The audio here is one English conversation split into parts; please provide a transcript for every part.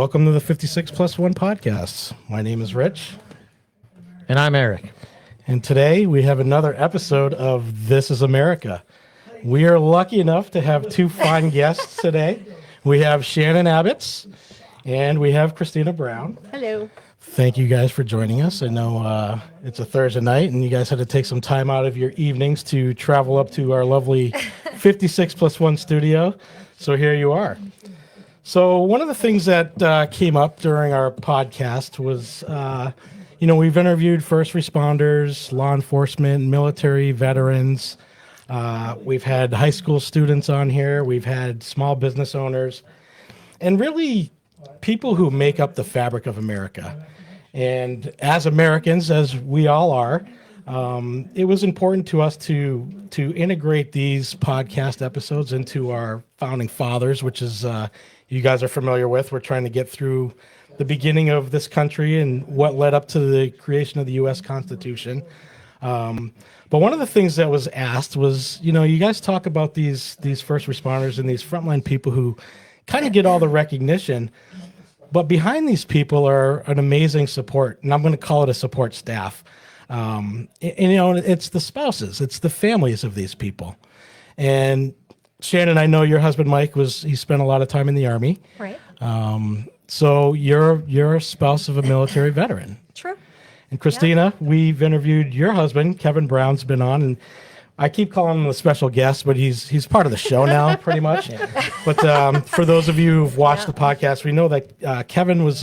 Welcome to the 56 Plus One podcast. My name is Rich. And I'm Eric. And today we have another episode of This is America. We are lucky enough to have two fine guests today. We have Shannon Abbots and we have Christina Brown. Hello. Thank you guys for joining us. I know it's a Thursday night and you guys had to take some time out of your evenings to travel up to our lovely 56 Plus One studio. So here you are. So one of the things that came up during our podcast was, we've interviewed first responders, law enforcement, military veterans. We've had high school students on here. We've had small business owners and really people who make up the fabric of America. And as Americans, as we all are, it was important to us to integrate these podcast episodes into our founding fathers, which is you guys are familiar with. We're trying to get through the beginning of this country and what led up to the creation of the U.S. Constitution. But one of the things that was asked was, you guys talk about these first responders and these frontline people who kind of get all the recognition, but behind these people are an amazing support, and I'm going to call it a support staff. It's the spouses, it's the families of these people. And Shannon, I know your husband Mike he spent a lot of time in the Army. Right. So you're a spouse of a military veteran. True. And Christina, we've interviewed your husband, Kevin Brown's been on, and I keep calling him a special guest, but he's part of the show now, pretty much. But for those of you who've watched the podcast, we know that Kevin was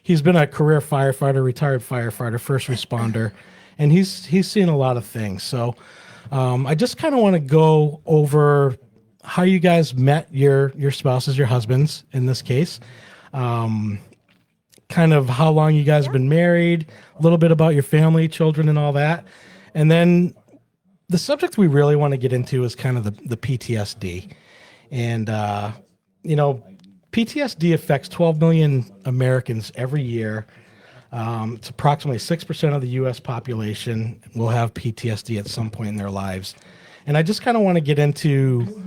he's been a career firefighter, retired firefighter, first responder, and he's seen a lot of things. So I just kind of want to go over how you guys met your spouses, your husbands in this case. Kind of how long you guys have been married, a little bit about your family, children, and all that. And then the subject we really want to get into is kind of the PTSD. And, PTSD affects 12 million Americans every year. It's approximately 6% of the U.S. population will have PTSD at some point in their lives. And I just kind of want to get into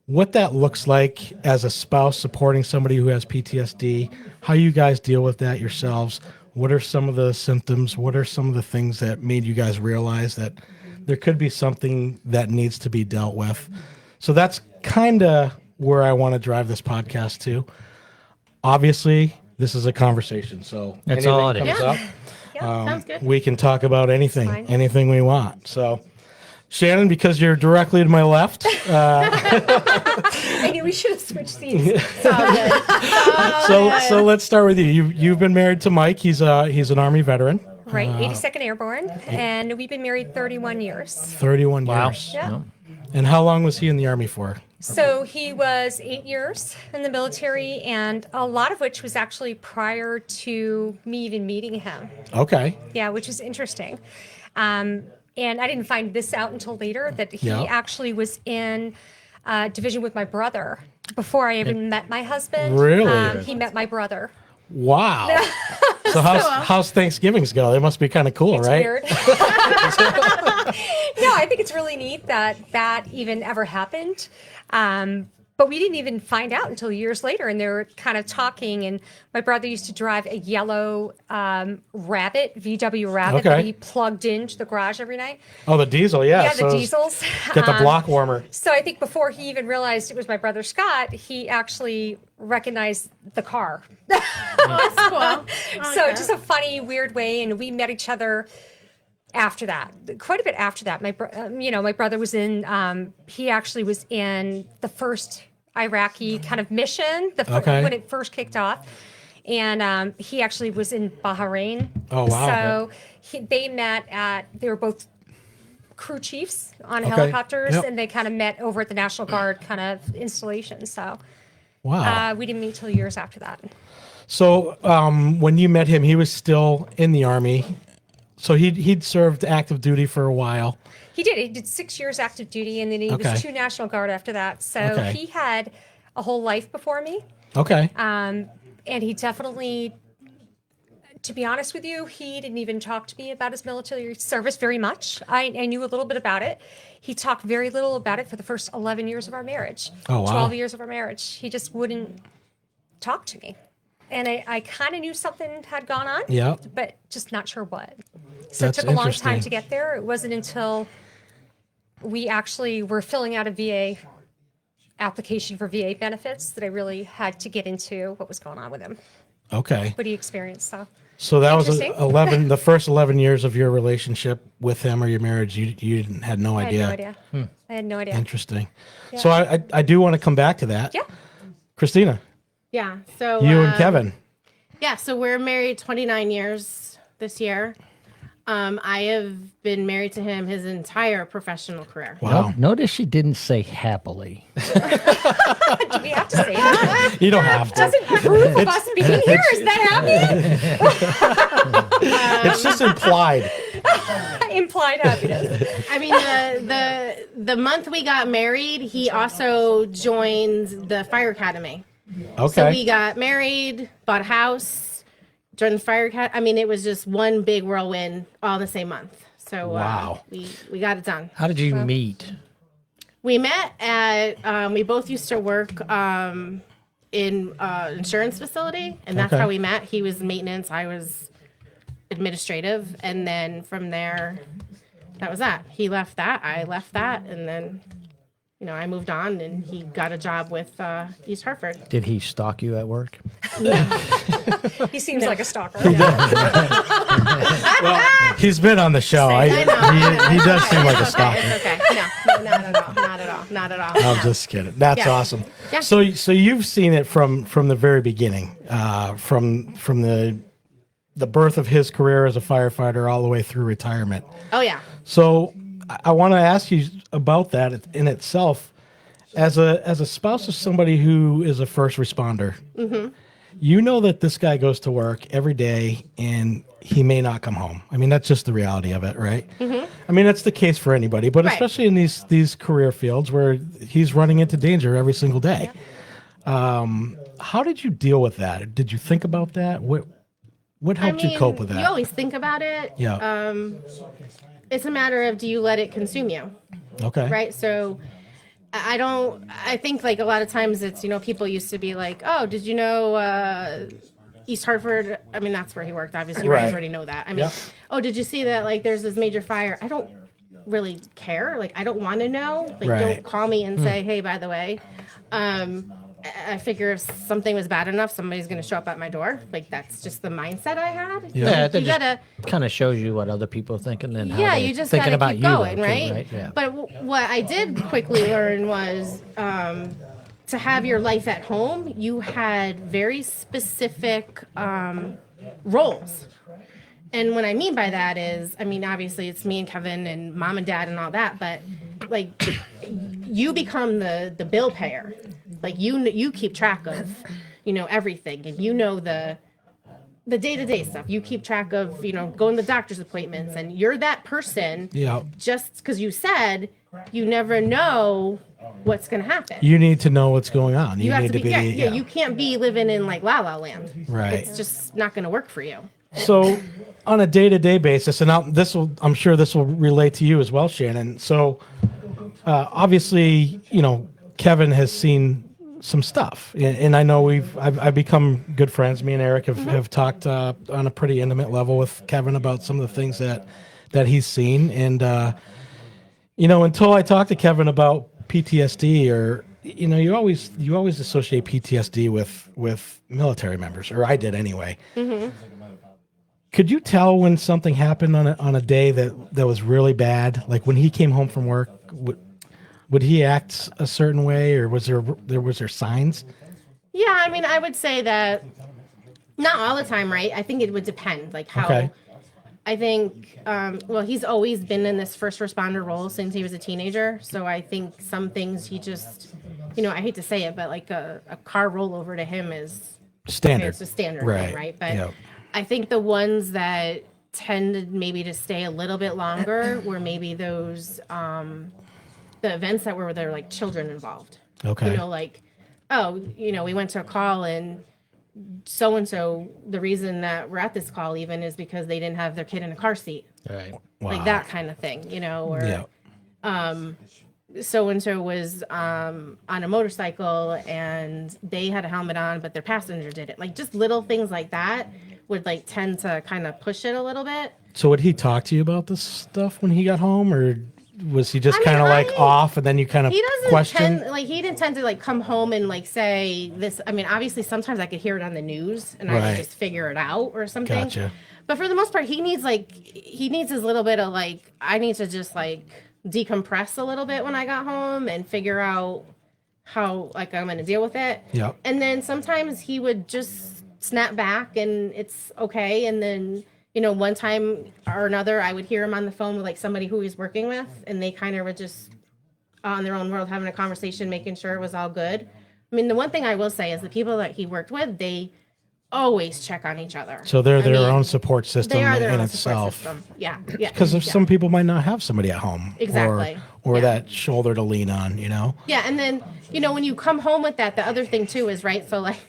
what that looks like as a spouse supporting somebody who has PTSD, how you guys deal with that yourselves. What are some of the symptoms? What are some of the things that made you guys realize that there could be something that needs to be dealt with? So that's kind of where I want to drive this podcast to. Obviously, this is a conversation, so that's all it comes is. up, Sounds good. we can talk about anything, Fine. anything we want. So, Shannon, because you're directly to my left, I knew we should have switched seats. It's all good. so let's start with you. You've been married to Mike. He's an Army veteran. Right, 82nd Airborne, and we've been married 31 years. 31 Wow. years. Yeah. And how long was he in the Army for? So he was 8 years in the military, and a lot of which was actually prior to me even meeting him. Okay. Yeah, which is interesting. And I didn't find this out until later, that he actually was in division with my brother before I even met my husband. Really? He met my brother. Wow. So how's Thanksgivings go? They must be kind of cool, It's right? weird. No, I think it's really neat that even ever happened. But we didn't even find out until years later, and they were kind of talking, and my brother used to drive a yellow Rabbit, VW Rabbit, that he plugged into the garage every night. Oh, the diesel, yeah. Yeah, So the diesels. get the block warmer. So I think before he even realized it was my brother Scott, he actually recognized the car. That's cool. So just a funny, weird way, and we met each other after that, quite a bit after that. My brother was in. He actually was in the first Iraqi kind of mission, when it first kicked off, and he actually was in Bahrain. Oh wow! So they met they were both crew chiefs on helicopters, and they kind of met over at the National Guard kind of installation. So wow, we didn't meet till years after that. So when you met him, he was still in the Army. So he'd served active duty for a while. He did. He did 6 years active duty, and then he was 2 National Guard after that. So he had a whole life before me. Okay. And he definitely, to be honest with you, he didn't even talk to me about his military service very much. I knew a little bit about it. He talked very little about it for the first 11 years of our marriage. Oh, wow. 12 years of our marriage. He just wouldn't talk to me. and I kind of knew something had gone on. Yeah. But just not sure what. So That's it took a long time interesting. to get there. It wasn't until we actually were filling out a VA application for VA benefits that I really had to get into what was going on with him, Okay. what he experienced. So that was Interesting. 11, the first 11 years of your relationship with him or your marriage, had no I had idea. no idea. I had no idea. Interesting. So I do want to come back to that. Yeah. Christina, Yeah. So you and Kevin. Yeah. So we're married 29 years this year. I have been married to him his entire professional career. Wow. Notice she didn't say happily. Do we have to say that? You don't have to. Doesn't proof of us being here. Is that happy? It's just implied. Implied happiness. I mean, the month we got married, he also joined the fire academy. Okay. So we got married, bought a house, joined the fire academy. I mean, it was just one big whirlwind all the same month. So Wow. we got it done. How did you meet? We met at we both used to work in insurance facility, and that's Okay. how we met. He was maintenance, I was administrative, and then from there, that was that. He left that, I left that, and then I moved on, and he got a job with East Hartford. Did he stalk you at work? He seems like a stalker. Well, he's been on the show. I know. He does seem like a It's stalker. okay. It's okay. No, not at all. Not at all. Not at all. I'm just kidding. That's Yeah. awesome. Yeah. So you've seen it from the very beginning, from the birth of his career as a firefighter all the way through retirement. Oh yeah. So I want to ask you about that in itself. As a spouse of somebody who is a first responder, you know that this guy goes to work every day and he may not come home. I mean, that's just the reality of it, right? I mean, that's the case for anybody, but Right. especially in these career fields where he's running into danger every single day. How did you deal with that? Did you think about that? What helped you cope with that? You always think about it. Yeah. It's a matter of, do you let it consume you? Okay. Right. So I think like a lot of times it's, people used to be like, oh, did you know, East Hartford? I mean, that's where he worked. Obviously, you Right. guys already know that. I mean, Yep. oh, did you see that? Like, there's this major fire. I don't really care. Like, I don't want to know. Like, Right. don't call me and say, hey, by the way, I figure if something was bad enough, somebody's going to show up at my door. Like, that's just the mindset I had. Yeah. that You just gotta, kind of shows you what other people are thinking and how yeah, they're you just thinking gotta about keep you, going, though, too, right? Yeah. But what I did quickly learn was to have your life at home, you had very specific roles. And what I mean by that is, I mean, obviously it's me and Kevin and mom and dad and all that, but like you become the bill payer. Like you keep track of, everything, and the day-to-day stuff. You keep track of, going to doctor's appointments, and you're that person. Yeah. Just because you said, you never know what's going to happen. You need to know what's going on. You have need to be, you can't be living in like La La Land. Right. It's just not going to work for you. So on a day-to-day basis, and I'm sure this will relate to you as well, Shannon. So obviously, Kevin has seen some stuff, and I know I've become good friends. Me and Eric have talked on a pretty intimate level with Kevin about some of the things that he's seen, and until I talked to Kevin about PTSD, or you always associate PTSD with military members, or I did anyway. Could you tell when something happened on a day that was really bad? Like when he came home from work, would he act a certain way, or was there signs? Yeah, I mean, I would say that not all the time, right? I think it would depend, like how. Okay. I think, he's always been in this first responder role since he was a teenager. So I think some things he just, I hate to say it, but like a car rollover to him is Standard. It's a standard Right. thing, right? But Yeah. I think the ones that tended maybe to stay a little bit longer were maybe those the events that were there, like children involved. Okay. Like, we went to a call and so the reason that we're at this call even is because they didn't have their kid in a car seat. Right. Wow. Like that kind of thing, or Yeah. so and so was on a motorcycle and they had a helmet on, but their passenger didn't. Like just little things like that would like tend to kind of push it a little bit. So would he talk to you about this stuff when he got home, or was he just I mean, kind of like off, and then you kind of He doesn't question? he didn't tend to like come home and like say this. I mean, obviously sometimes I could hear it on the news and I Right. could just figure it out or something. Gotcha. But for the most part, he needs his little bit of like, I need to just like decompress a little bit when I got home and figure out how like I'm going to deal with it. Yep. And then sometimes he would just snap back and it's okay. And then, you know, one time or another, I would hear him on the phone with like somebody who he's working with, and they kind of were just on their own world having a conversation, making sure it was all good. I mean, the one thing I will say is the people that he worked with, they always check on each other. So they're I their mean, own support system They are their in own support itself. system. Yeah, yeah. Because yeah. some people might not have somebody at home, Exactly. or Yeah. that shoulder to lean on. You know. Yeah, and then, you know, when you come home with that, the other thing too is, right, so like,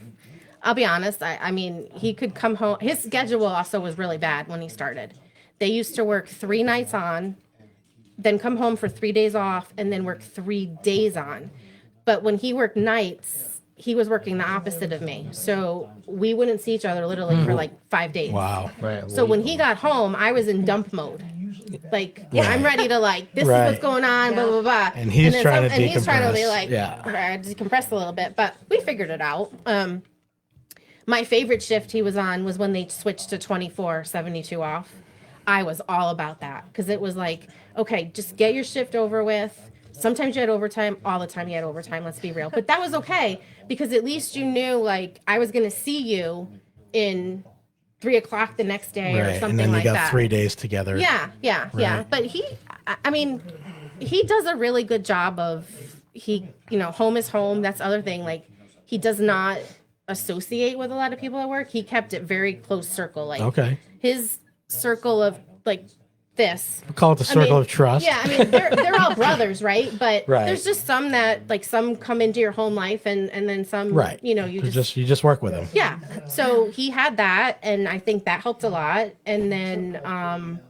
I'll be honest, I mean, he could come home, his schedule also was really bad when he started. They used to work 3 nights on, then come home for 3 days off, and then work 3 days on. But when he worked nights, he was working the opposite of me. So we wouldn't see each other literally for like 5 days. Wow. Right. So when he got home, I was in dump mode. Like, I'm ready to like, this Right. is what's going on, blah, blah, blah. And he's then trying to and he's trying to be decompress. like, Yeah. decompress a little bit, but we figured it out. My favorite shift he was on was when they switched to 24/72 off. I was all about that because it was like, okay, just get your shift over with. Sometimes you had overtime, all the time you had overtime, let's be real. But that was okay because at least you knew like I was going to see you in 3 o'clock the next day or Right. something And then you like got that. 3 days together. Yeah. Right. But I mean, he does a really good job of home is home. That's the other thing. Like he does not associate with a lot of people at work. He kept it very close circle. Like Okay. his circle of like this. We'll call it the circle of trust. Yeah, I mean they're all brothers, right? But Right. there's just some that like some come into your home life and then some Right. you You just work with him. yeah. So he had that and I think that helped a lot. And then I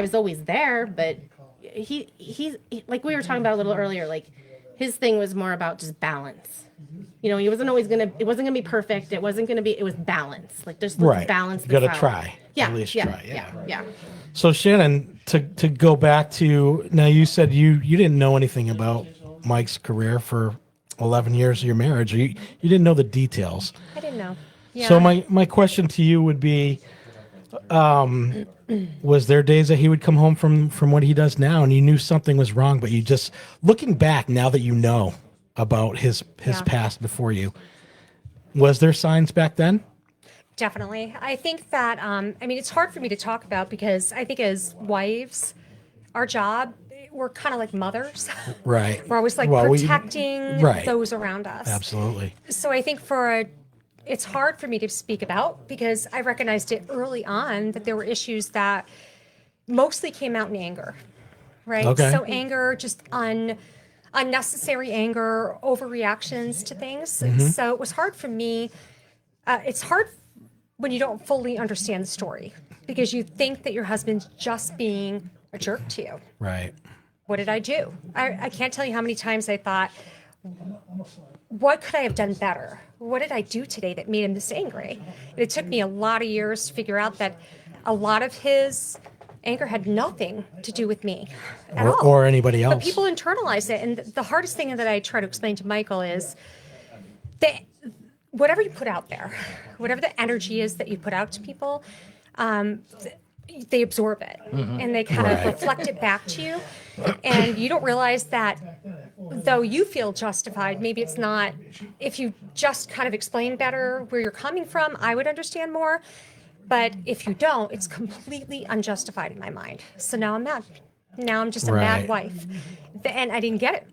was always there, but he's like we were talking about a little earlier, like his thing was more about just balance. He wasn't always it wasn't gonna be perfect. It was balance. Like just let's Right. balance You this gotta out. try. Yeah. At least yeah, try. yeah. So Shannon, to go back to now, you said you didn't know anything about Mike's career for 11 years of your marriage. You didn't know the details. I didn't know. Yeah. So my question to you would be, was there days that he would come home from what he does now and you knew something was wrong, but you just looking back now that you know about his Yeah. past before you, was there signs back then? Definitely. I think that, it's hard for me to talk about because I think as wives, our job, we're kind of like mothers. Right. We're always like Well, protecting right. those around us. Absolutely. So I think it's hard for me to speak about because I recognized it early on that there were issues that mostly came out in anger, right? Okay. So anger, just unnecessary anger, overreactions to things. So it was hard for me. It's hard when you don't fully understand the story because you think that your husband's just being a jerk to you. Right. What did I do? I can't tell you how many times I thought, what could I have done better? What did I do today that made him this angry? And it took me a lot of years to figure out that a lot of his anger had nothing to do with me at all. Or anybody else. But people internalize it. And the hardest thing that I try to explain to Michael is that whatever you put out there, whatever the energy is that you put out to people, they absorb it and they kind of Right. reflect it back to you. And you don't realize that though you feel justified, maybe it's not. If you just kind of explain better where you're coming from, I would understand more. But if you don't, it's completely unjustified in my mind. So now I'm mad. Now I'm just a Right. mad wife. And I didn't get it.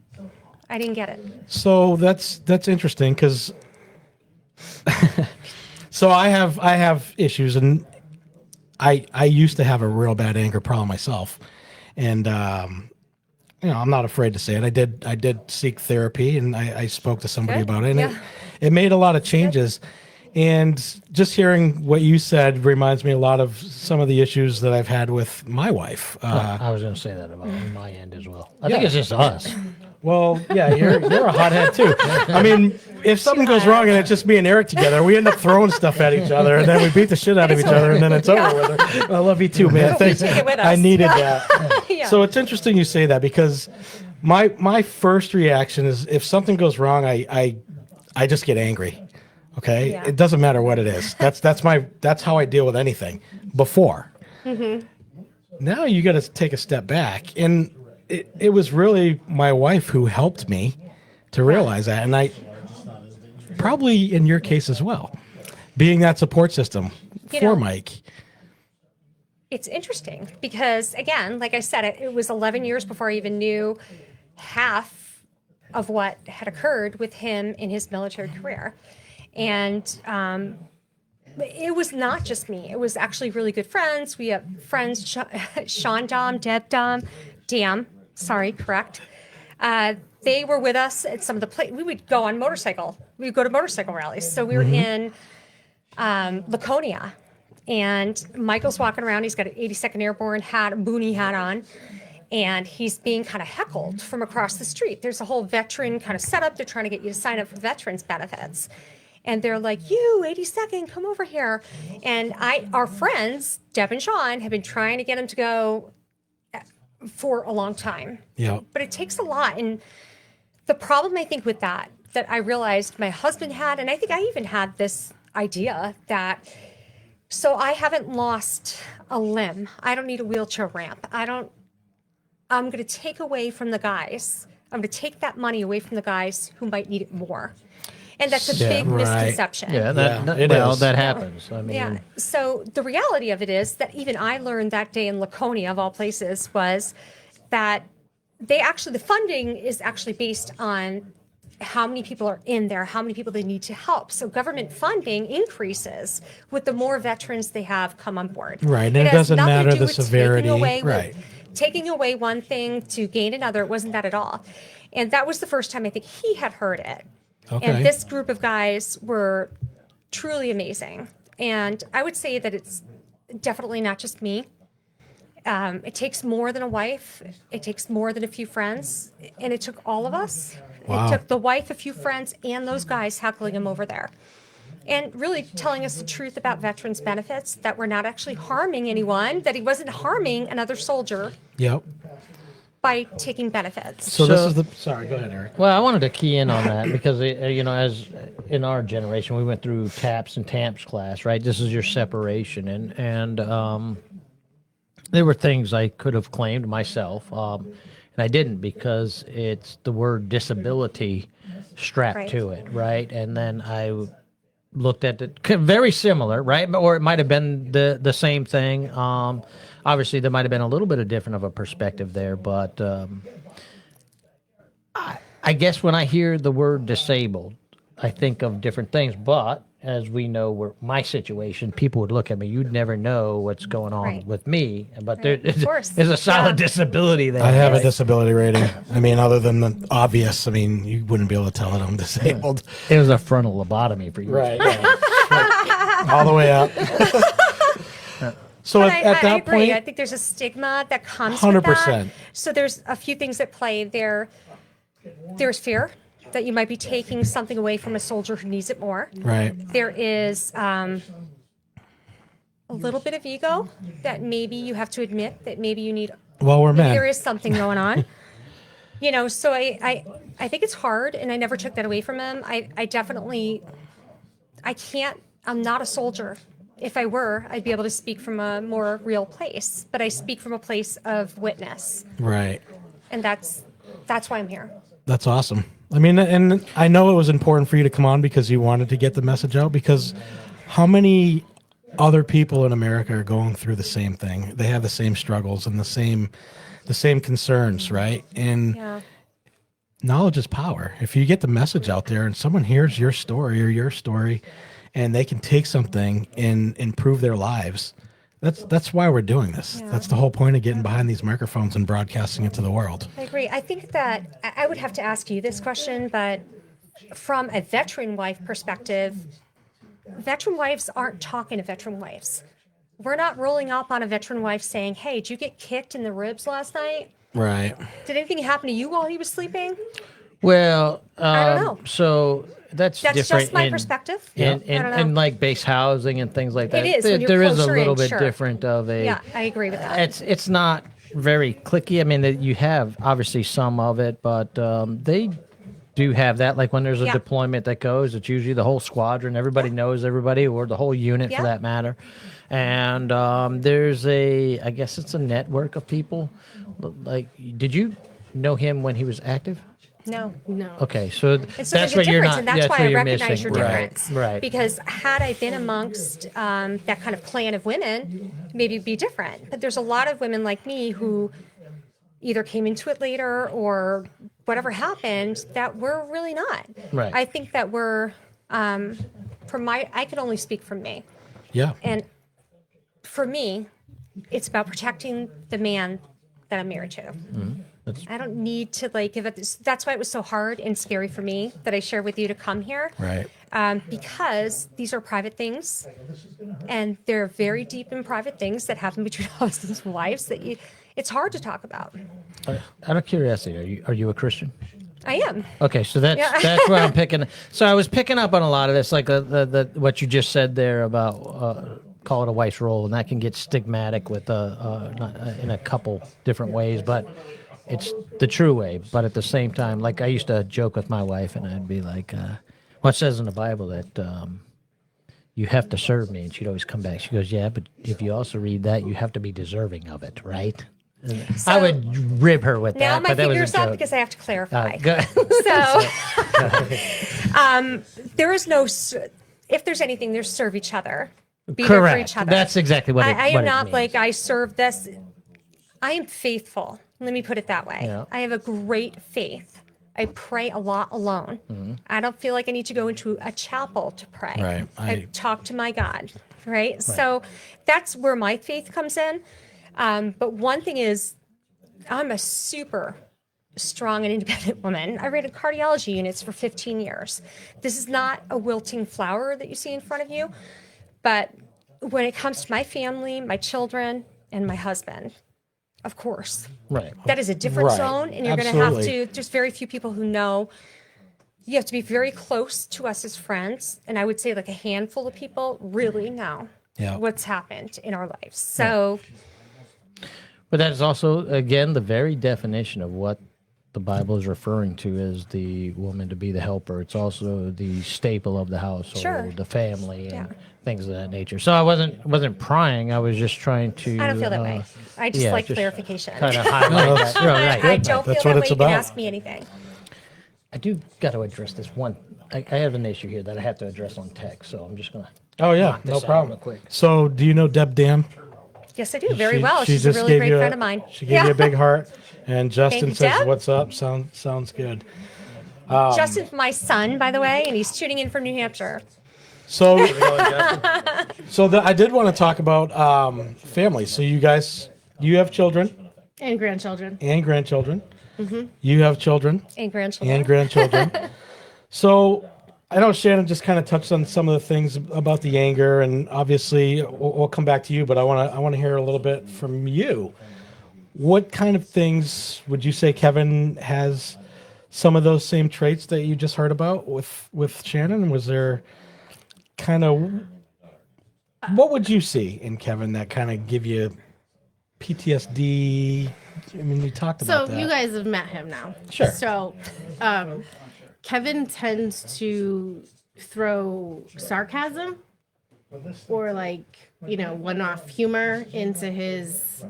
I didn't get it. So that's interesting because so I have issues and I used to have a real bad anger problem myself, and I'm not afraid to say it. I did seek therapy and I spoke to somebody Good. about it, and Yeah. it made a lot of changes. And just hearing what you said reminds me a lot of some of the issues that I've had with my wife. I was going to say that about my end as well. I think it's just us. Well, yeah, you're a hothead too. I mean, if something goes wrong and it's just me and Eric together, we end up throwing stuff at each other, and then we beat the shit out of each other, and then it's over with it. I love you too, man. Thanks. Take it with us. I needed that. Yeah. So it's interesting you say that, because my first reaction is, if something goes wrong, I just get angry. Okay, Yeah. it doesn't matter what it is. That's how I deal with anything. Before, now you got to take a step back, and it was really my wife who helped me to realize that, and I probably in your case as well, being that support system for Mike. It's interesting because, again, like I said, it was 11 years before I even knew half of what had occurred with him in his military career. And it was not just me. It was actually really good friends. We have friends, Sean Dom, Deb Dom, Dam, sorry, correct. They were with us at some of the we would go on motorcycle. We would go to motorcycle rallies. So we were in Laconia. And Michael's walking around. He's got an 82nd Airborne hat, a boonie hat on, and he's being kind of heckled from across the street. There's a whole veteran kind of setup. They're trying to get you to sign up for veterans benefits. And they're like, you, 82nd, come over here. And our friends, Deb and Sean, have been trying to get him to go for a long time. Yeah. But it takes a lot. And the problem, I think, with that I realized my husband had, and I think I even had this idea that, so I haven't lost a limb. I don't need a wheelchair ramp. I'm going to take away from the guys. I'm going to take that money away from the guys who might need it more. And that's a big misconception. Yeah, it is. that happens. I mean, Yeah. So the reality of it is that even I learned that day in Laconia, of all places, was that the funding is actually based on how many people are in there, how many people they need to help. So government funding increases with the more veterans they have come on board. Right, and it has doesn't nothing to matter do the with severity. Right. Taking away one thing to gain another, it wasn't that at all. And that was the first time I think he had heard it. Okay. And this group of guys were truly amazing. And I would say that it's definitely not just me. It takes more than a wife. It takes more than a few friends. And it took all of us. Wow. It took the wife, a few friends, and those guys heckling him over there. And really telling us the truth about veterans benefits, that we're not actually harming anyone, that he wasn't harming another soldier Yep. by taking benefits. So this is sorry, go ahead, Eric. well, I wanted to key in on that because, as in our generation, we went through TAPS and TAMPS class, right? This is your separation. And there were things I could have claimed myself, and I didn't, because it's the word disability strapped Right. to it, right? And then I looked at it very similar, right? Or it might have been the same thing. Obviously, there might have been a little bit of different of a perspective there, but I guess when I hear the word disabled, I think of different things. But as we know, my situation, people would look at me. You'd never know what's going on Right. with me, but Right. Of course. there's a solid Yeah. disability there. I have a right? disability rating. I mean, other than the obvious, I mean, you wouldn't be able to tell that I'm disabled. It was a frontal lobotomy for you. Right. All the way up. So But at I that agree. I point, think there's a stigma that comes 100%. with that. So there's a few things at play there. There's fear that you might be taking something away from a soldier who needs it more. right. There is a little bit of ego that maybe you have to admit that maybe you need. Well, we're men. There is something going on. So I think it's hard, and I never took that away from him. I definitely, I'm not a soldier. If I were, I'd be able to speak from a more real place, but I speak from a place of witness, Right. and that's why I'm here. That's awesome. I mean, and I know it was important for you to come on because you wanted to get the message out, because how many other people in America are going through the same thing? They have the same struggles and the same concerns, right? And Yeah. knowledge is power. If you get the message out there and someone hears your story or your story and they can take something and improve their lives, that's why we're doing this. Yeah. That's the whole point of getting behind these microphones and broadcasting it to the world. I agree. I think that I would have to ask you this question, but from a veteran wife perspective, veteran wives aren't talking to veteran wives. We're not rolling up on a veteran wife saying, hey, did you get kicked in the ribs last night? Right. Did anything happen to you while he was sleeping? Well, I don't know. So that's That's different just my in, perspective. in, I don't know. in like base housing and things like that. It is, when you're There is a closer little in, bit sure. different of a. Yeah, I agree with that. It's not very clicky. I mean, you have obviously some of it, but they do have that. Like when there's a Yeah. deployment that goes, it's usually the whole squadron. Everybody knows everybody, or the whole unit Yeah. for that matter. And there's I guess it's a network of people. Like, did you know him when he was active? No. Okay, so And so that's there's a what you're difference, not. and that's That's why what I you're recognize missing. your Right, difference. right. Because had I been amongst that kind of clan of women, maybe it'd be different. But there's a lot of women like me who either came into it later or whatever happened that we're really not. Right. I think that we're, I can only speak from me. Yeah. And for me, it's about protecting the man that I'm married to. I don't need to give it. That's why it was so hard and scary for me that I shared with you to come here. Right. Because these are private things, and they're very deep and private things that happen between husbands and wives that it's hard to talk about. Out of curiosity, are you a Christian? I am. Okay, so that's Yeah. that's where I'm picking. So I was picking up on a lot of this, like the what you just said there about call it a wife's role, and that can get stigmatic with in a couple different ways, but it's the true way. But at the same time, like I used to joke with my wife, and I'd be like, "What says in the Bible that you have to serve me?" And she'd always come back. She goes, "Yeah, but if you also read that, you have to be deserving of it, right?" And I would rib her with Now that, my but that was a fingers up joke. because I have to clarify. Good. So, there is no. If there's anything, there's serve each other. Be there for Correct. each other. That's exactly what I what am not means. like I serve this. I am faithful. Let me put it that way. Yeah. I have a great faith. I pray a lot alone. Mm-hmm. I don't feel like I need to go into a chapel to pray. Right. I talk to my God. Right. So that's where my faith comes in. But one thing is, I'm a super strong and independent woman. I ran cardiology units for 15 years. This is not a wilting flower that you see in front of you. But when it comes to my family, my children, and my husband, of course, Right. that is a different Right. zone. And you're going to have Absolutely. to, there's very few people who know. You have to be very close to us as friends. And I would say like a handful of people really know Yeah. what's happened in our lives. So But that is also, again, the very definition of what the Bible is referring to as the woman to be the helper. It's also the staple of the household, Sure. the family, and Yeah. things of that nature. So I wasn't prying. I was just trying to. I don't feel that way. I just yeah, like just clarification. Kind of highlight that. Right. I don't That's feel what that it's way. You can about. ask me anything. I do got to address this one. I have an issue here that I have to address on text, so I'm just gonna. Oh yeah, knock no this out problem. real quick. So, do you know Deb Dam? Yes, I do. Very well. She She's a just really gave great you friend of mine. She gave you a big heart, and Justin you, says, Deb. "What's up?" Sounds good. Justin's my son, by the way, and he's tuning in from New Hampshire. So, I did want to talk about family. So, you guys, you have children And grandchildren. and grandchildren. You have children And grandchildren. and grandchildren. So, I know Shannon just kind of touched on some of the things about the anger, and obviously we'll come back to you. But I want to hear a little bit from you. What kind of things would you say Kevin has some of those same traits that you just heard about with Shannon? Was there kind of what would you see in Kevin that kind of give you PTSD? I mean, we talked about So that. you guys have met him now. Sure. So Kevin tends to throw sarcasm or one-off humor into his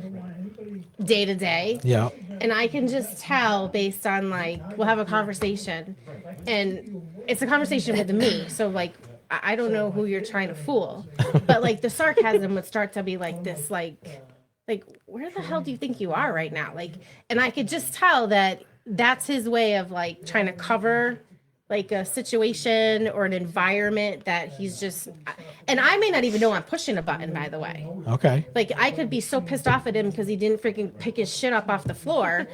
day-to-day. Yeah. And I can just tell based on we'll have a conversation and it's a conversation with me. So I don't know who you're trying to fool, but the sarcasm would start to be this, where the hell do you think you are right now? And I could just tell that that's his way of trying to cover a situation or an environment that he's just, and I may not even know I'm pushing a button, by the way. Okay. I could be so pissed off at him because he didn't freaking pick his shit up off the floor.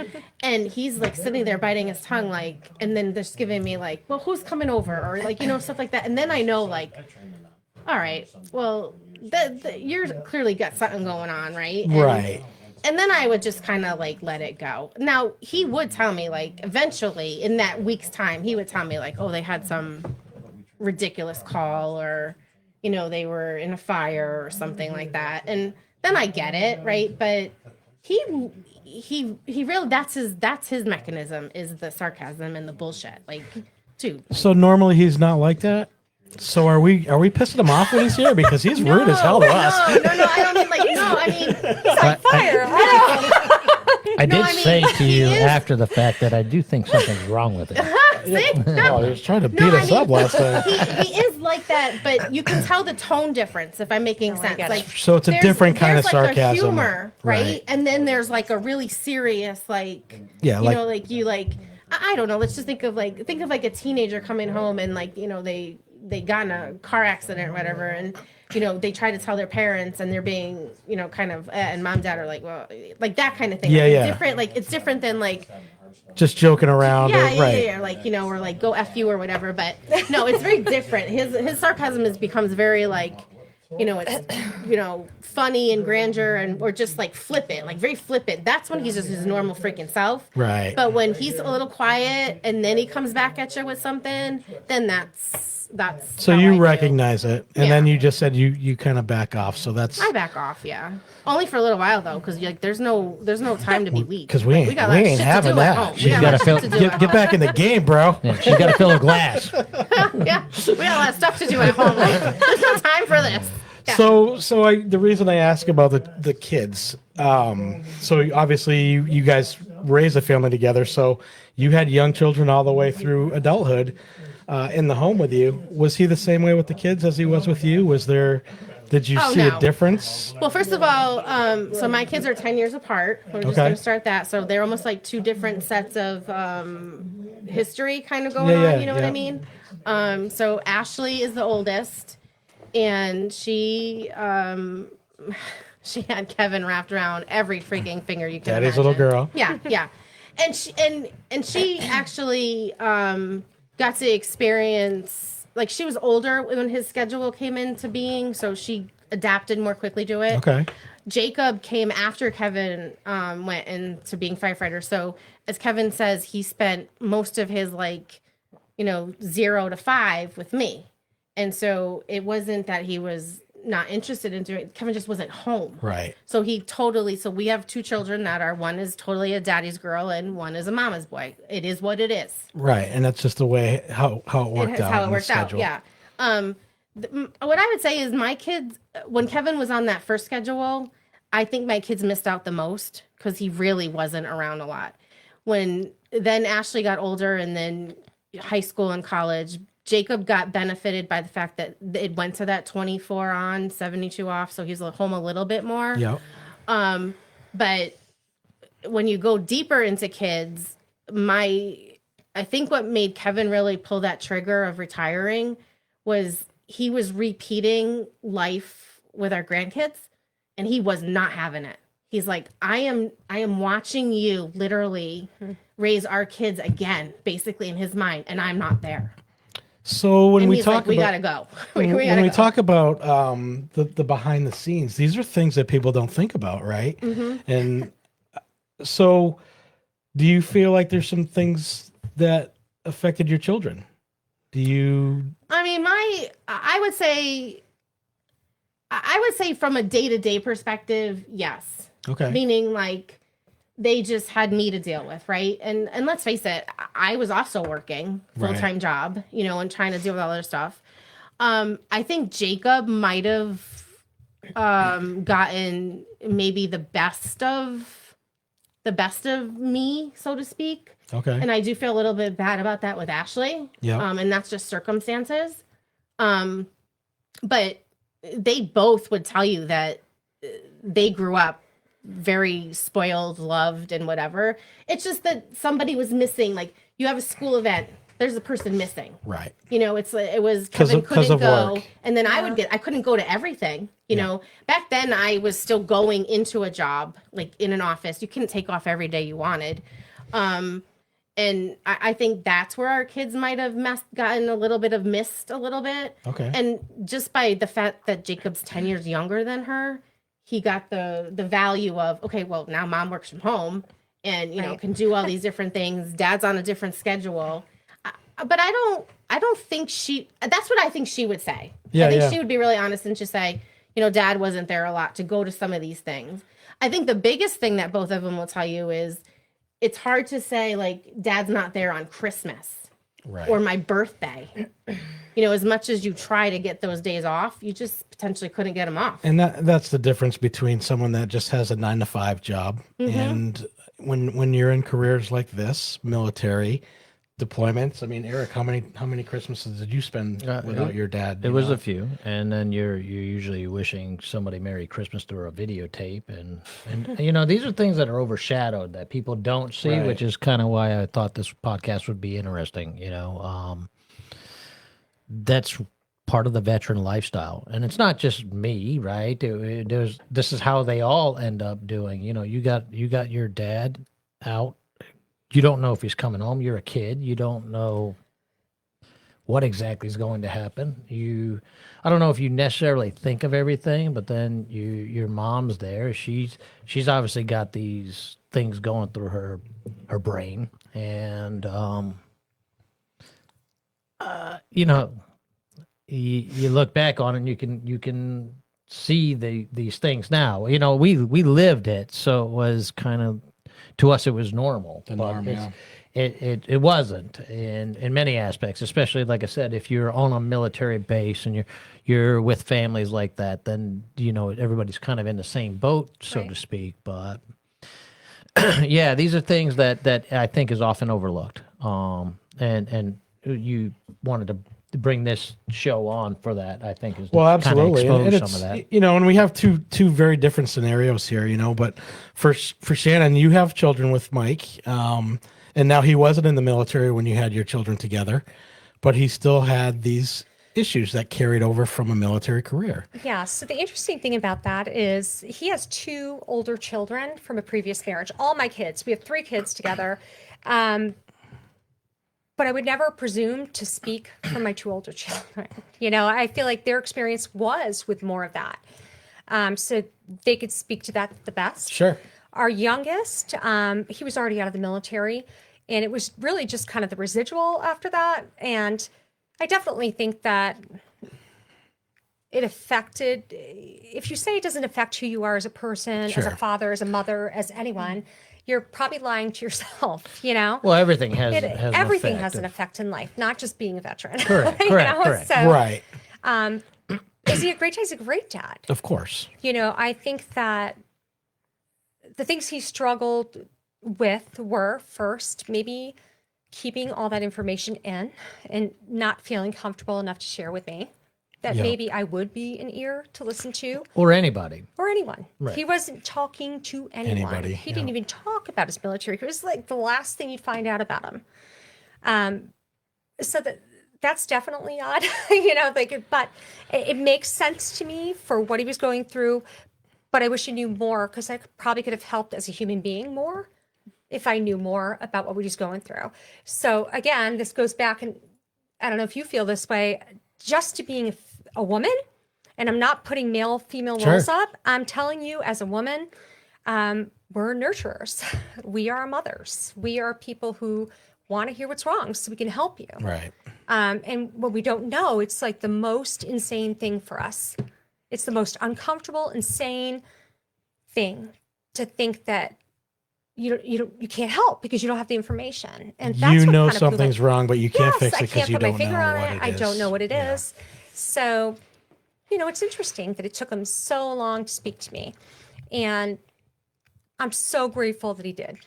And he's sitting there biting his tongue, and then just giving me well, who's coming over? Or stuff like that. And then I know all right, well, you're clearly got something going on, right? Right. And then I would just kind of like let it go. Now, he would tell me, like, eventually in that week's time, he would tell me, like, oh, they had some ridiculous call, or, you know, they were in a fire or something like that. And then I get it, right? But he really, that's his mechanism, is the sarcasm and the bullshit. Like, dude. So normally he's not like that. So are we pissing him off when he's here? Because he's rude as hell to us. No, I don't mean like, no, I mean, Fire. I did I mean, say to he you is- after the fact that I do think something's wrong with it. see? Oh, he was trying to beat No, I us mean, up last time. he is like that, but you can tell the tone difference, if I'm making sense. get it. Like, So it's a there's- different kind of there's like sarcasm. a humor, right? Right. And then there's like a really serious, like, Yeah, you like- know, like you like, I don't know. Let's just think of like a teenager coming home and, like, you know, they got in a car accident or whatever, and, you know, they try to tell their parents, and they're being, you know, kind of, and mom, dad are like, well, like that kind of thing. Yeah, Like, yeah. Different, like, it's different than like, Just joking around. yeah, or, yeah, right. yeah, like, you know, or like go F you or whatever. But no, it's very different. His sarcasm becomes very, like, you know, it's, you know, funny and grandeur, and or just like flippant, like very flippant. That's when he's just his normal freaking self. Right. But when he's a little quiet and then he comes back at you with something, then that's So how I you do. recognize it, and Yeah. then you just said you kind of back off. So that's I back off, yeah. Only for a little while though, because like there's no time to be weak. 'Cause we Like, ain't- got a we lot of ain't shit to having do at that. home. We She's got a gotta lot of fill- shit to do at get back in the game, bro. Yeah, she's got to fill her glass. home. Yeah, we got a lot of stuff to do at home. Like, there's no time for this. Yeah. So the reason I ask about the kids, so obviously you guys raised a family together, so you had young children all the way through adulthood in the home with you. Was he the same way with the kids as he was with you? Did you Oh, see no. a difference? Well, first of all, so my kids are 10 years apart. We're just Okay. going to start that. So they're almost like two different sets of history kind of going Yeah, on. You know what yeah. I mean? So Ashley is the oldest, and she had Kevin wrapped around every freaking finger you can Daddy's imagine. little girl. Yeah, yeah. And she actually got to experience, like, she was older when his schedule came into being, so she adapted more quickly to it. Okay. Jacob came after Kevin went into being firefighter. So as Kevin says, he spent most of his, like, 0 to 5 with me. And so it wasn't that he was not interested in doing it. Kevin just wasn't home. Right. So so we have two children that are, one is totally a daddy's girl and one is a mama's boy. It is what it is. Right, and that's just the way how it worked That's out. how in it the worked out. schedule. Yeah. What I would say is my kids, when Kevin was on that first schedule, I think my kids missed out the most because he really wasn't around a lot. When then Ashley got older and then high school and college, Jacob got benefited by the fact that it went to that 24 on, 72 off. So he's home a little bit more. Yep. But when you go deeper into kids, I think what made Kevin really pull that trigger of retiring was he was repeating life with our grandkids, and he was not having it. He's like, I am watching you literally raise our kids again, basically in his mind, and I'm not there. So when And we he's talk like, we about gotta go. when gotta we go. talk about the behind the scenes, these are things that people don't think about, right? Mm-hmm. And so, do you feel like there's some things that affected your children? Do you? I mean, I would say from a day-to-day perspective, yes. Okay. Meaning, like, they just had me to deal with, right? And let's face it, I was also working full-time job, and trying to deal with all other stuff. I think Jacob might have gotten maybe the best of me, so to speak. Okay. And I do feel a little bit bad about that with Ashley. Yeah. And that's just circumstances. But they both would tell you that they grew up very spoiled, loved, and whatever. It's just that somebody was missing. Like, you have a school event, there's a person missing. Right. It was 'Cause Kevin of couldn't go, work. and then I couldn't go to everything. Back then I was still going into a job, like in an office. You couldn't take off every day you wanted. And I think that's where our kids might have gotten a little bit of missed a little bit. Okay. And just by the fact that Jacob's 10 years younger than her, he got the value of, okay, well, now mom works from home and, you know, Right. can do all these different things. Dad's on a different schedule. But I don't think that's what I think she would say. Yeah, I think yeah. she would be really honest and just say, you know, dad wasn't there a lot to go to some of these things. I think the biggest thing that both of them will tell you is it's hard to say, like, dad's not there on Christmas Right. or my birthday. You know, as much as you try to get those days off, you just potentially couldn't get them off. And that's the difference between someone that just has a 9-to-5 job and when you're in careers like this, military deployments. I mean, Eric, how many Christmases did you spend without your dad? It you was know? a few, and then you're usually wishing somebody Merry Christmas through a videotape, and you know, these are things that are overshadowed that people don't see, Right. which is kind of why I thought this podcast would be interesting. You know, that's part of the veteran lifestyle, and it's not just me, right? This is how they all end up doing. You know, you got your dad out. You don't know if he's coming home. You're a kid. You don't know what exactly is going to happen. I don't know if you necessarily think of everything, but then your mom's there. She's obviously got these things going through her brain, and you know, you look back on it and you can see these things now. You know, we lived it, so it was kind of, to us it was normal. The but norm, yeah. it wasn't in many aspects, especially like I said, if you're on a military base and you're with families like that, then you know everybody's kind of in the same boat, so Right. to speak. But yeah, these are things that I think is often overlooked. And you wanted to bring this show on for that, I think, is to Well, kind of absolutely, and expose some of it's that. you know, and we have two very different scenarios here, you know. But for Shannon, you have children with Mike, and now he wasn't in the military when you had your children together, but he still had these issues that carried over from a military career. Yeah. So the interesting thing about that is he has 2 older children from a previous marriage. All my kids, we have 3 kids together. But I would never presume to speak for my 2 older children. You know, I feel like their experience was with more of that. So they could speak to that the best. Sure. Our youngest, he was already out of the military, and it was really just kind of the residual after that. And I definitely think that it affected, if you say it doesn't affect who you are as a person, as Sure. a father, as a mother, as anyone, you're probably lying to yourself, you know? Well, everything has Everything an has an effect. effect in life, not just being a veteran. Correct, You correct, know? correct. So, Right. is he a great dad? He's a great dad. Of course. You know, I think that the things he struggled with were, first, maybe keeping all that information in and not feeling comfortable enough to share with me. That Yeah. maybe I would be an ear to listen to, Or anybody. or anyone. Right. He wasn't talking to anyone. Anybody, He yeah. didn't even talk about his military career. It was like the last thing you'd find out about him. So that's definitely odd, you know. Like, but it makes sense to me for what he was going through. But I wish I knew more, because I probably could have helped as a human being more if I knew more about what he was going through. So again, this goes back, and I don't know if you feel this way, just to being a woman. And I'm not putting male, female Sure. roles up. I'm telling you, as a woman, we're nurturers. We are mothers. We are people who want to hear what's wrong so we can help you. Right. And what we don't know, it's like the most insane thing for us. It's the most uncomfortable, insane thing to think that you can't help because you don't have the information. And that's You what know kind of blew my- something's wrong, but you can't Yes, fix I it because can't you put my don't know finger on what it. it I is. don't know what it Yeah. is. So, you know, it's interesting that it took him so long to speak to me. And I'm so grateful that he did.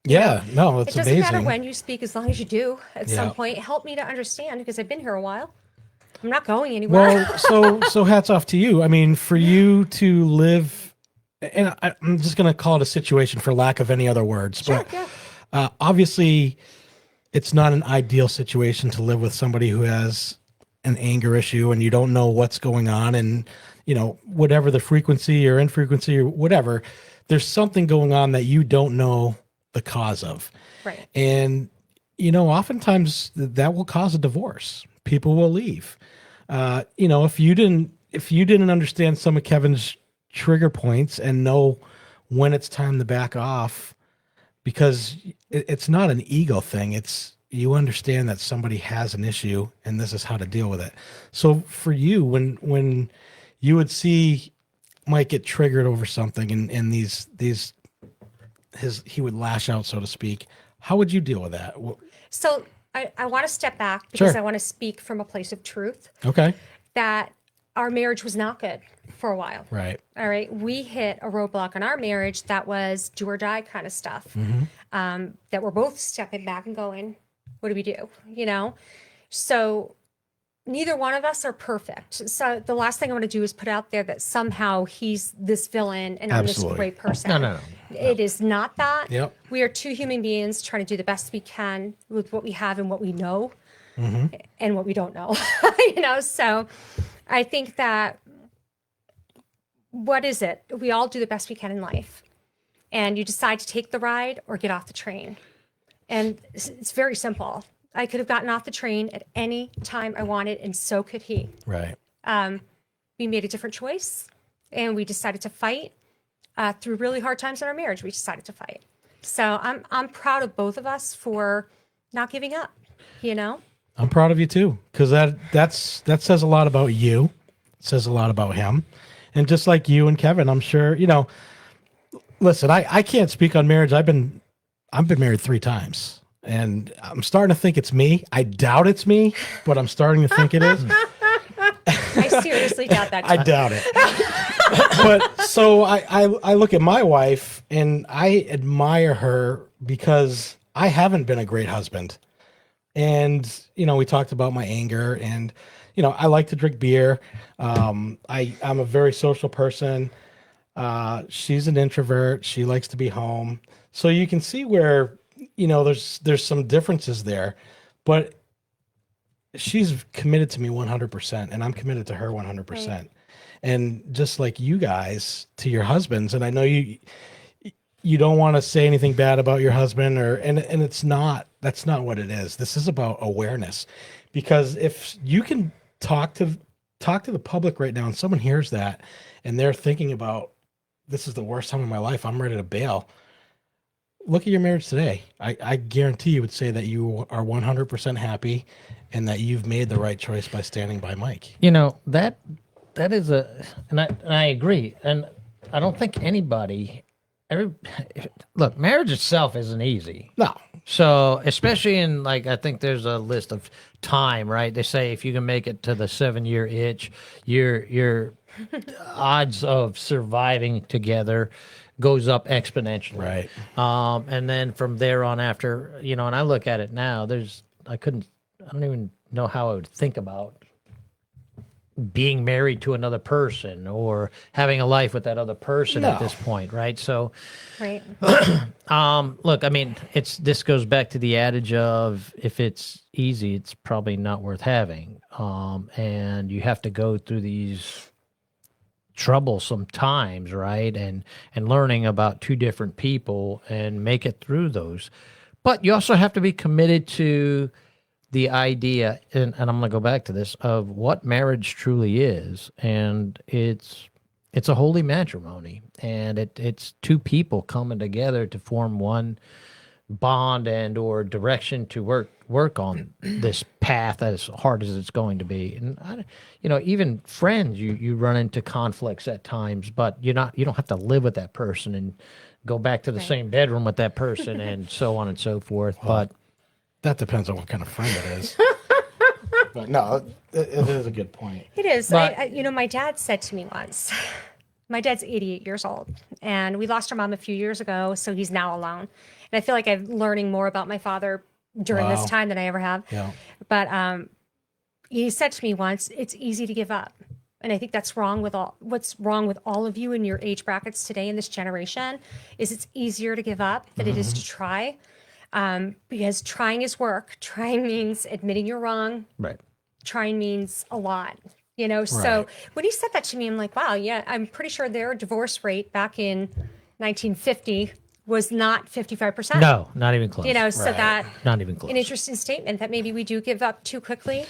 Yeah. No, it's It doesn't amazing. matter when you speak, as long as you do at Yeah. some point. Help me to understand, because I've been here a while. I'm not going anywhere. Well, so hats off to you. I mean, for you to live, and I'm just going to call it a situation for lack of any other words, Sure, but yeah. obviously it's not an ideal situation to live with somebody who has an anger issue and you don't know what's going on, and you know, whatever the frequency or infrequency or whatever, there's something going on that you don't know the cause of. Right. And oftentimes that will cause a divorce. People will leave. If you didn't understand some of Kevin's trigger points and know when it's time to back off, because it's not an ego thing. It's you understand that somebody has an issue and this is how to deal with it. So for you, when you would see Mike get triggered over something and he would lash out, so to speak, how would you deal with that? So I want to step back because Sure. I want to speak from a place of truth Okay. that our marriage was not good for a while. Right. All right. We hit a roadblock in our marriage that was do or die kind of stuff. That we're both stepping back and going, what do we do? So neither one of us are perfect. So the last thing I want to do is put out there that somehow he's this villain and I'm Absolutely. this great person. No. It is not that. Yep. We are two human beings trying to do the best we can with what we have and what we know and what we don't know. So I think that what is it? We all do the best we can in life. And you decide to take the ride or get off the train. And it's very simple. I could have gotten off the train at any time I wanted, and so could he. Right. We made a different choice, and we decided to fight through really hard times in our marriage. We decided to fight. So I'm proud of both of us for not giving up. I'm proud of you too, because that says a lot about you. It says a lot about him, and just like you and Kevin, I'm sure Listen, I can't speak on marriage. I've been married 3 times, and I'm starting to think it's me. I doubt it's me, but I'm starting to think it is. I seriously doubt that. I doubt it. But so I look at my wife and I admire her because I haven't been a great husband. And, we talked about my anger and, I like to drink beer. I'm a very social person. She's an introvert. She likes to be home. So you can see where, there's some differences there, but she's committed to me 100% and I'm committed to her 100%. Right. And just like you guys to your husbands, and I know you don't want to say anything bad about your husband and that's not what it is. This is about awareness, because if you can talk to the public right now and someone hears that and they're thinking about, this is the worst time of my life, I'm ready to bail. Look at your marriage today. I guarantee you would say that you are 100% happy and that you've made the right choice by standing by Mike. That is and I agree. And I don't think look, marriage itself isn't easy. No. So, especially in I think there's a list of time, right? They say if you can make it to the 7-year itch, your odds of surviving together goes up exponentially. Right. And then from there on after, and I look at it now, I don't even know how I would think about being married to another person or having a life with that other person at this point, right? So, Right. Look, I mean, this goes back to the adage of if it's easy, it's probably not worth having. And you have to go through these troublesome times, right? And learning about 2 different people and make it through those. But you also have to be committed to the idea, and I'm going to go back to this, of what marriage truly is. And it's a holy matrimony, and it's 2 people coming together to form one bond and or direction to work on this path as hard as it's going to be. And even friends, you run into conflicts at times, but you don't have to live with that person and go back to the same bedroom with that person and so on and so forth. But that depends on what kind of friend it is. But no, it is a good point. It is. But- My dad said to me once, my dad's 88 years old, and we lost our mom a few years ago, so he's now alone. And I feel like I'm learning more about my father during this time than I ever have. Yeah. But he said to me once, it's easy to give up. And I think that's what's wrong with all of you in your age brackets today in this generation is it's easier to give up than it is to try. Because trying is work. Trying means admitting you're wrong. right. Trying means a lot, So when he said that to me, I'm like, wow, yeah, I'm pretty sure their divorce rate back in 1950 was not 55%. No, not even close. You know, so that Not even close. an interesting statement that maybe we do give up too quickly.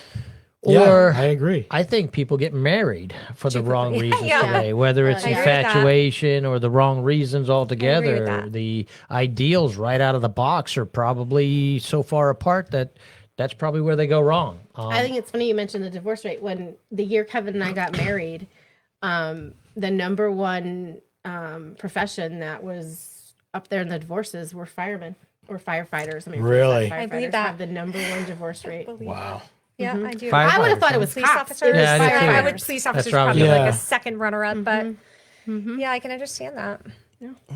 Or Yeah, I agree. I think people get married for the wrong quickly. reasons Yeah. today, whether it's I agree with that. infatuation or the wrong reasons altogether. that. The ideals right out of the box are probably so far apart that that's probably where they go wrong. I think it's funny you mentioned the divorce rate. When the year Kevin and I got married, the number one profession that was up there in the divorces were firemen or firefighters. I mean, Really? firefighters I believe that. have the number one divorce rate. Wow. Yeah, I do. Fire- I would have thought it was Police cops. officers. It was Yeah, I did too. I would firefighters. police That's officers what I was probably thinking. like Yeah. a second runner up, but yeah, I can understand that.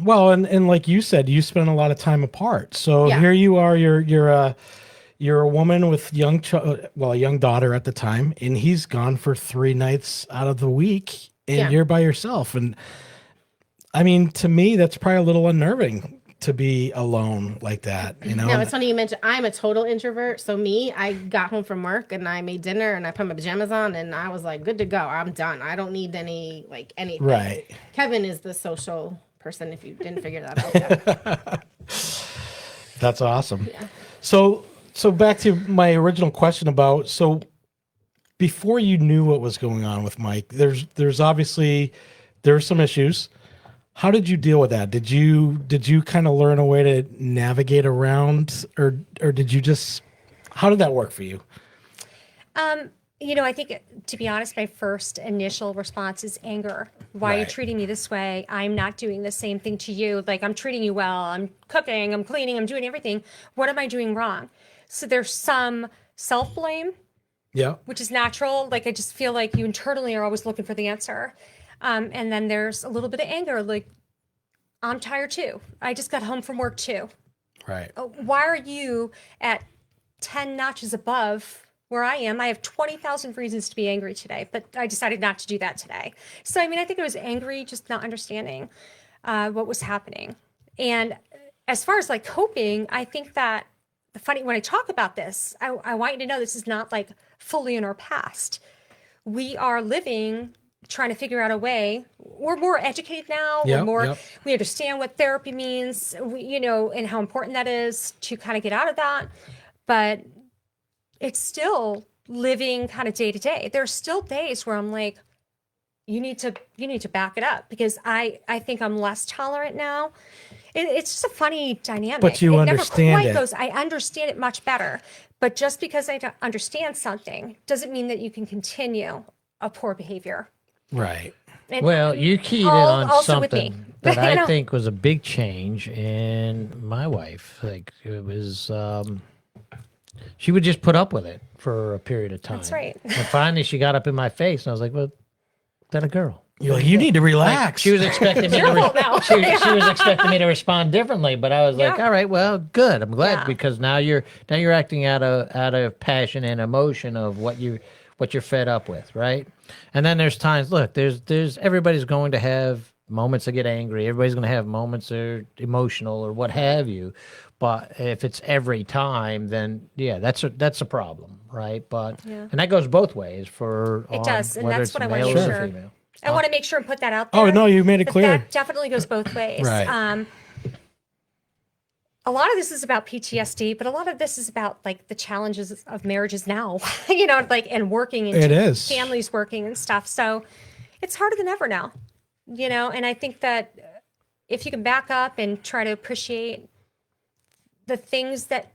Well, and like you said, you spend a lot of time apart. So Yeah. here you are, you're a woman with a young daughter at the time, and he's gone for 3 nights out of the week, and Yeah. you're by yourself. And I mean, to me, that's probably a little unnerving to be alone like that. You know, Now it's funny you mentioned I'm a total introvert. So I got home from work and I made dinner and I put my pajamas on and I was like, good to go. I'm done. I don't need anything. right? Kevin is the social person. If you didn't figure that out yet. That's awesome. So back to my original question about before you knew what was going on with Mike, there's obviously there were some issues. How did you deal with that? Did you kind of learn a way to navigate around, or did you just how did that work for you? I think, to be honest, my first initial response is anger. Why are you Right. treating me this way? I'm not doing the same thing to you. Like, I'm treating you well. I'm cooking, I'm cleaning, I'm doing everything. What am I doing wrong? So there's some self-blame, Yeah. which is natural. Like, I just feel like you internally are always looking for the answer. And then there's a little bit of anger. Like, I'm tired too. I just got home from work too. Right. Why are you at 10 notches above where I am? I have 20,000 reasons to be angry today, but I decided not to do that today. So, I mean, I think I was angry, just not understanding what was happening. And as far as like coping, I think that when I talk about this, I want you to know this is not like fully in our past. We are living, trying to figure out a way. We're more educated now. Yep. We understand what therapy means, and how important that is to kind of get out of that. But it's still living kind of day to day. There's still days where I'm like, you need to back it up, because I think I'm less tolerant now. It's just a funny dynamic. But you it understand never quite it. goes. I understand it much better. But just because I don't understand something doesn't mean that you can continue a poor behavior. Right. And Well, you keyed in All- on also with me. something that You I know? think was a big change in my wife. Like it was, she would just put up with it for a period of time. That's right. And finally, she got up in my face, and I was like, "Well, then a girl." You're like, you need to relax. She was expecting me. Your fault now. She was expecting me to respond differently, but I was like, Yeah. "All right, well, good. I'm glad Yeah. because now you're acting out of passion and emotion of what you're fed up with, right?" And then there's times. Look, there's everybody's going to have moments that get angry. Everybody's going to have moments that are emotional or what have you. But if it's every time, then yeah, that's a problem, right? But Yeah. and that goes both ways for It does, and whether that's it's what I wanna male make or sure. female. I want to make sure and put that out there. Oh, no, you made it that clear. That definitely goes both ways. Right. A lot of this is about PTSD, but a lot of this is about like the challenges of marriages now, and working and It is. families working and stuff. So it's harder than ever now, and I think that if you can back up and try to appreciate the things that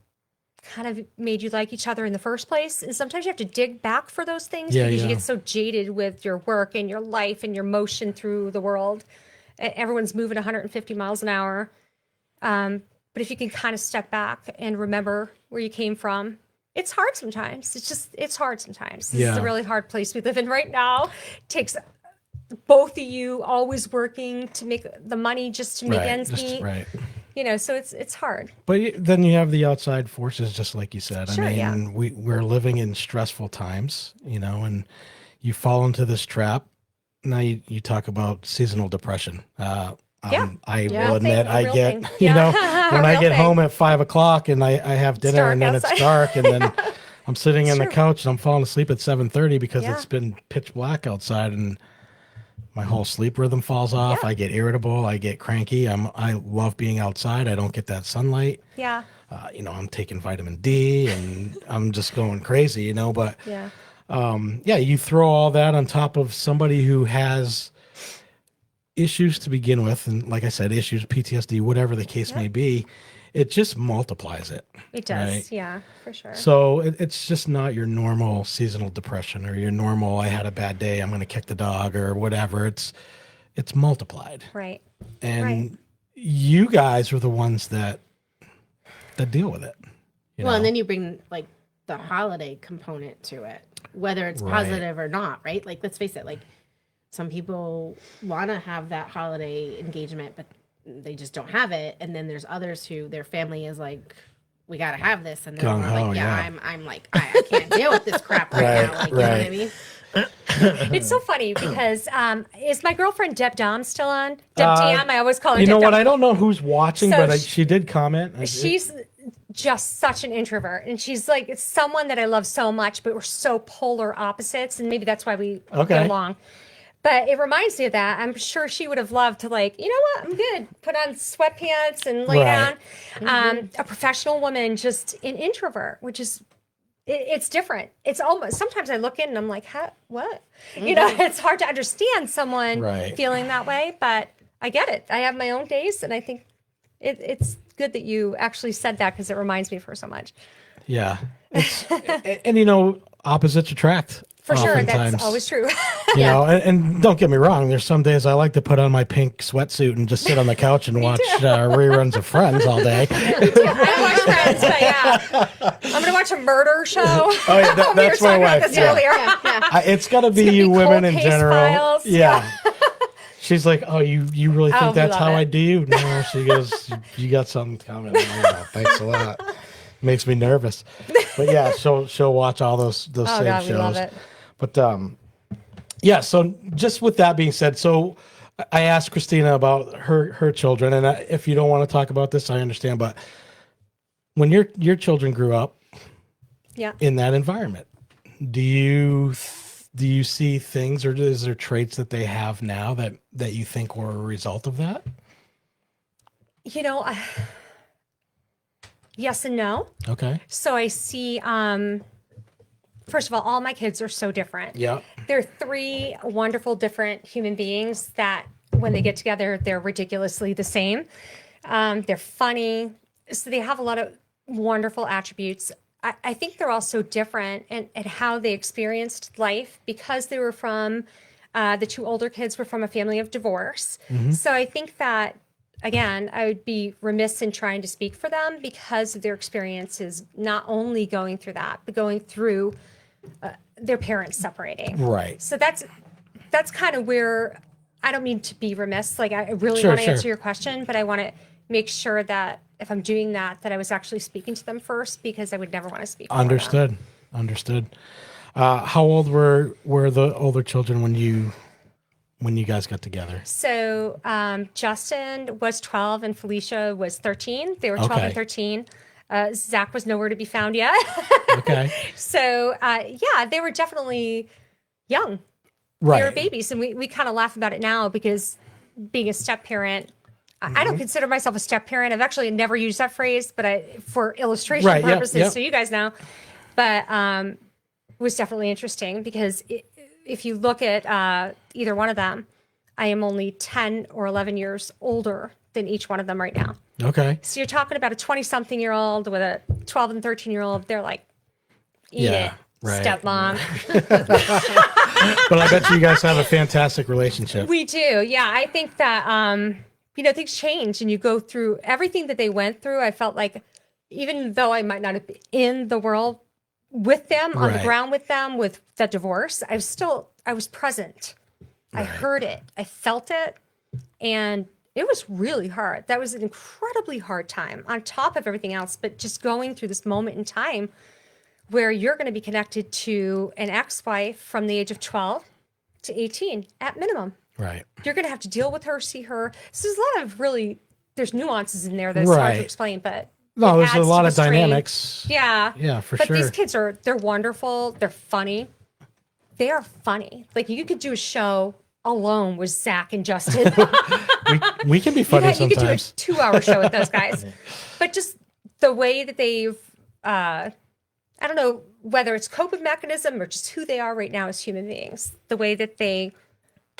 kind of made you like each other in the first place, and sometimes you have to dig back for those things because Yeah. you get so jaded with your work and your life and your motion through the world. Everyone's moving 150 miles an hour. But if you can kind of step back and remember where you came from, it's hard sometimes. It's hard sometimes. This is Yeah. a really hard place we live in right now. It takes both of you always working to make the money just to make Right. ends Just- meet. right. So it's hard. But then you have the outside forces, just like you said. Sure, I mean, yeah. we're living in stressful times, and you fall into this trap. Now you talk about seasonal depression. I Yeah. will admit, A I real get, thing. Yeah. when I Real get thing. home at 5:00 and I have dinner dark and then outside. it's dark and then I'm sitting on the true. couch and I'm falling asleep at 7:30 because Yeah. it's been pitch black outside. And My whole sleep rhythm falls off. Yeah. I get irritable. I get cranky. I love being outside. I don't get that sunlight. Yeah. I'm taking vitamin D and I'm just going crazy, but Yeah. you throw all that on top of somebody who has issues to begin with. And like I said, issues, PTSD, whatever the case may be, it just multiplies it. It does. Right? Yeah, for sure. So it's just not your normal seasonal depression or your normal, I had a bad day, I'm going to kick the dog or whatever. It's multiplied. Right. And you guys are the ones that deal with it. Well, and then you bring like the holiday component to it, whether it's positive or not, right? Like, let's face it, like some people want to have that holiday engagement, but they just don't have it. And then there's others who their family is like, we got to have this. And they're more like, I'm like, I can't deal with this crap right now. Like, you know what I mean? It's so funny because is my girlfriend Deb Dom still on? Deb Dam, I always call her You Deb know what? Dom. I don't know who's watching, So but she did comment. She's just such an introvert, and she's like it's someone that I love so much, but we're so polar opposites, and maybe that's why we get along. But it reminds me of that. I'm sure she would have loved to, like, you know what? I'm good. Put on sweatpants and lay down. A professional woman, just an introvert, which is, it's different. It's almost, sometimes I look in and I'm like, what? It's hard to understand someone feeling that way, but I get it. I have my own days, and I think it's good that you actually said that because it reminds me of her so much. Yeah. And opposites attract. For sure, oftentimes. that's always true. You know, and don't get me wrong. There's some days I like to put on my pink sweatsuit and just sit on the couch and watch reruns of Friends all day. I watch Friends, but yeah, I'm gonna watch a murder show. Oh yeah, that's my wife. It's got to be you women in general. Files. Yeah. She's like, oh, you really think that's how I do you? No, she goes, you got something coming. Oh, thanks a lot. Makes me nervous. But yeah, she'll watch all those same God, shows. we love it. But so just with that being said, so I asked Christina about her children, and if you don't want to talk about this, I understand. But when your children grew up, in that environment, do you see things, or is there traits that they have now that you think were a result of that? Yes and no. Okay. So I see. First of all my kids are so different. Yeah. They're three wonderful, different human beings that when they get together, they're ridiculously the same. They're funny. So they have a lot of wonderful attributes. I think they're also different and how they experienced life because they were from, the two older kids were from a family of divorce. Mm-hmm. So I think that, again, I would be remiss in trying to speak for them because of their experiences, not only going through that, but going through their parents separating. Right. So that's kind of where, I don't mean to be remiss. Like, I really want to answer your question, but I want to make sure that if I'm doing that I was actually speaking to them first, because I would never want to speak. Understood. How old were the older children when you guys got together? So Justin was 12 and Felicia was 13. They were 12 and 13. Zach was nowhere to be found yet. Okay. So they were definitely young. Right. They were babies, and we kind of laugh about it now because being a step parent, I don't consider myself a step parent. I've actually never used that phrase, but for illustration purposes, so you guys know. But it was definitely interesting because if you look at either one of them, I am only 10 or 11 years older than each one of them right now. Okay. So you're talking about a 20-something-year-old with a 12 and 13-year-old. They're like, eat it, stepmom. But I bet you guys have a fantastic relationship. We do. Yeah. I think that, things change and you go through everything that they went through. I felt like even though I might not have been in the world with them, on the ground with them, with the divorce, I was present. I heard it. I felt it. And it was really hard. That was an incredibly hard time on top of everything else, but just going through this moment in time where you're going to be connected to an ex-wife from the age of 12 to 18 at minimum. Right. You're going to have to deal with her, see her. So there's a lot of there's nuances in there that's hard to explain, but no, there's a lot of dynamics. Yeah. Yeah, for sure. But these kids they're wonderful. They're funny. They are funny. Like, you could do a show alone was Zach and Justin. We can be funny You could do a sometimes. 2-hour show with those guys. But just the way that they've, I don't know whether it's coping mechanism or just who they are right now as human beings. The way that they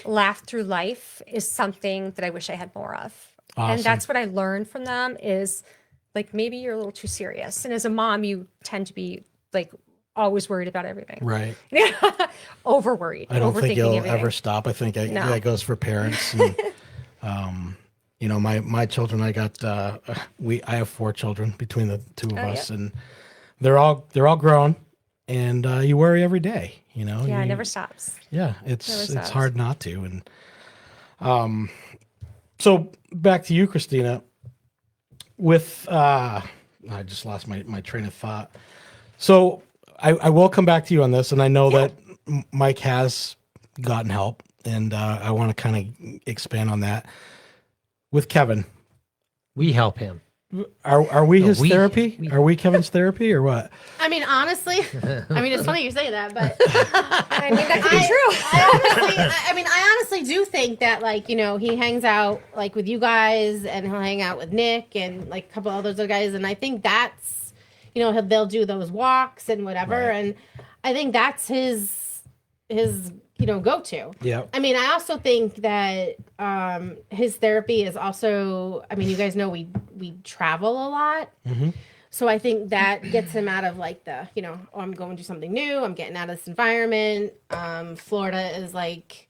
laugh through life is something that I wish I had more of. Awesome. And that's what I learned from them is like, maybe you're a little too serious. And as a mom, you tend to be like always worried about everything. Right. Over worried. I don't think you'll everything. ever stop. I think No. that goes for parents. And, you know, my children, I have 4 children between the two of us, yeah. and they're all grown, and you worry every day, you know? Yeah, it You- never stops. Yeah, Never it's stops. hard not to. And so back to you, Christina. With I just lost my train of thought. So I will come back to you on this, and I know that Mike has gotten help, and I want to kind of expand on that. With Kevin, We help him. are we No, his we- therapy? we- Are we Kevin's therapy or what? I mean, honestly, it's funny you say that, but I mean, that could be true. I honestly do think that, like, you know, he hangs out like with you guys, and he'll hang out with Nick and like a couple other guys, and I think that's, you know, they'll do those walks and whatever, Right. and I think that's his you know, go to. Yeah. I mean, I also think that his therapy is also, I mean, you guys know we travel a lot. Mm-hmm. So I think that gets him out of like the, you know, oh, I'm going to do something new. I'm getting out of this environment. Florida is like,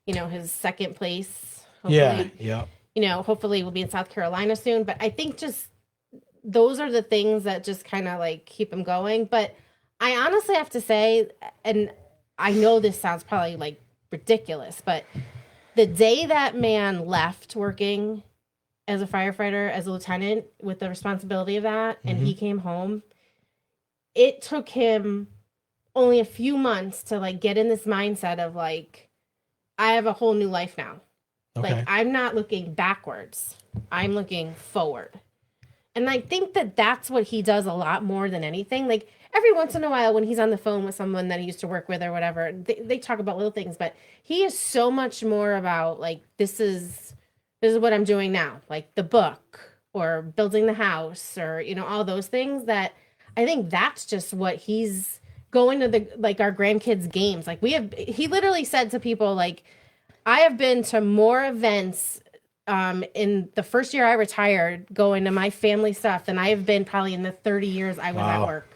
you know, his second place. Yeah. Yeah. You know, hopefully we'll be in South Carolina soon. But I think just those are the things that just kind of like keep him going. But I honestly have to say, and I know this sounds probably like ridiculous, but the day that man left working as a firefighter, as a lieutenant, with the responsibility of that, and he came home, it took him only a few months to like get in this mindset of like, I have a whole new life now. Okay. Like, I'm not looking backwards. I'm looking forward. And I think that that's what he does a lot more than anything. Like, every once in a while when he's on the phone with someone that he used to work with or whatever, they talk about little things, but he is so much more about like, this is what I'm doing now, like the book or building the house or, you know, all those things, that I think that's just what he's going to the, like, our grandkids' games. Like, he literally said to people, like, I have been to more events in the first year I retired going to my family stuff than I have been probably in the 30 years I was at Wow. work.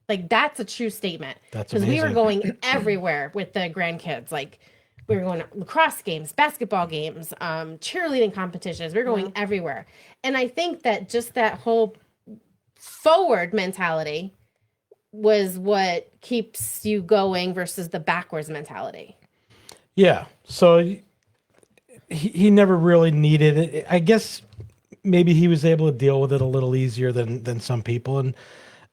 Like, that's a true statement. That's Because we were amazing. going everywhere with the grandkids. Like, we were going to lacrosse games, basketball games, cheerleading competitions. We were going everywhere. And I think that just that whole forward mentality was what keeps you going versus the backwards mentality. Yeah. So he never really needed it. I guess maybe he was able to deal with it a little easier than some people. And,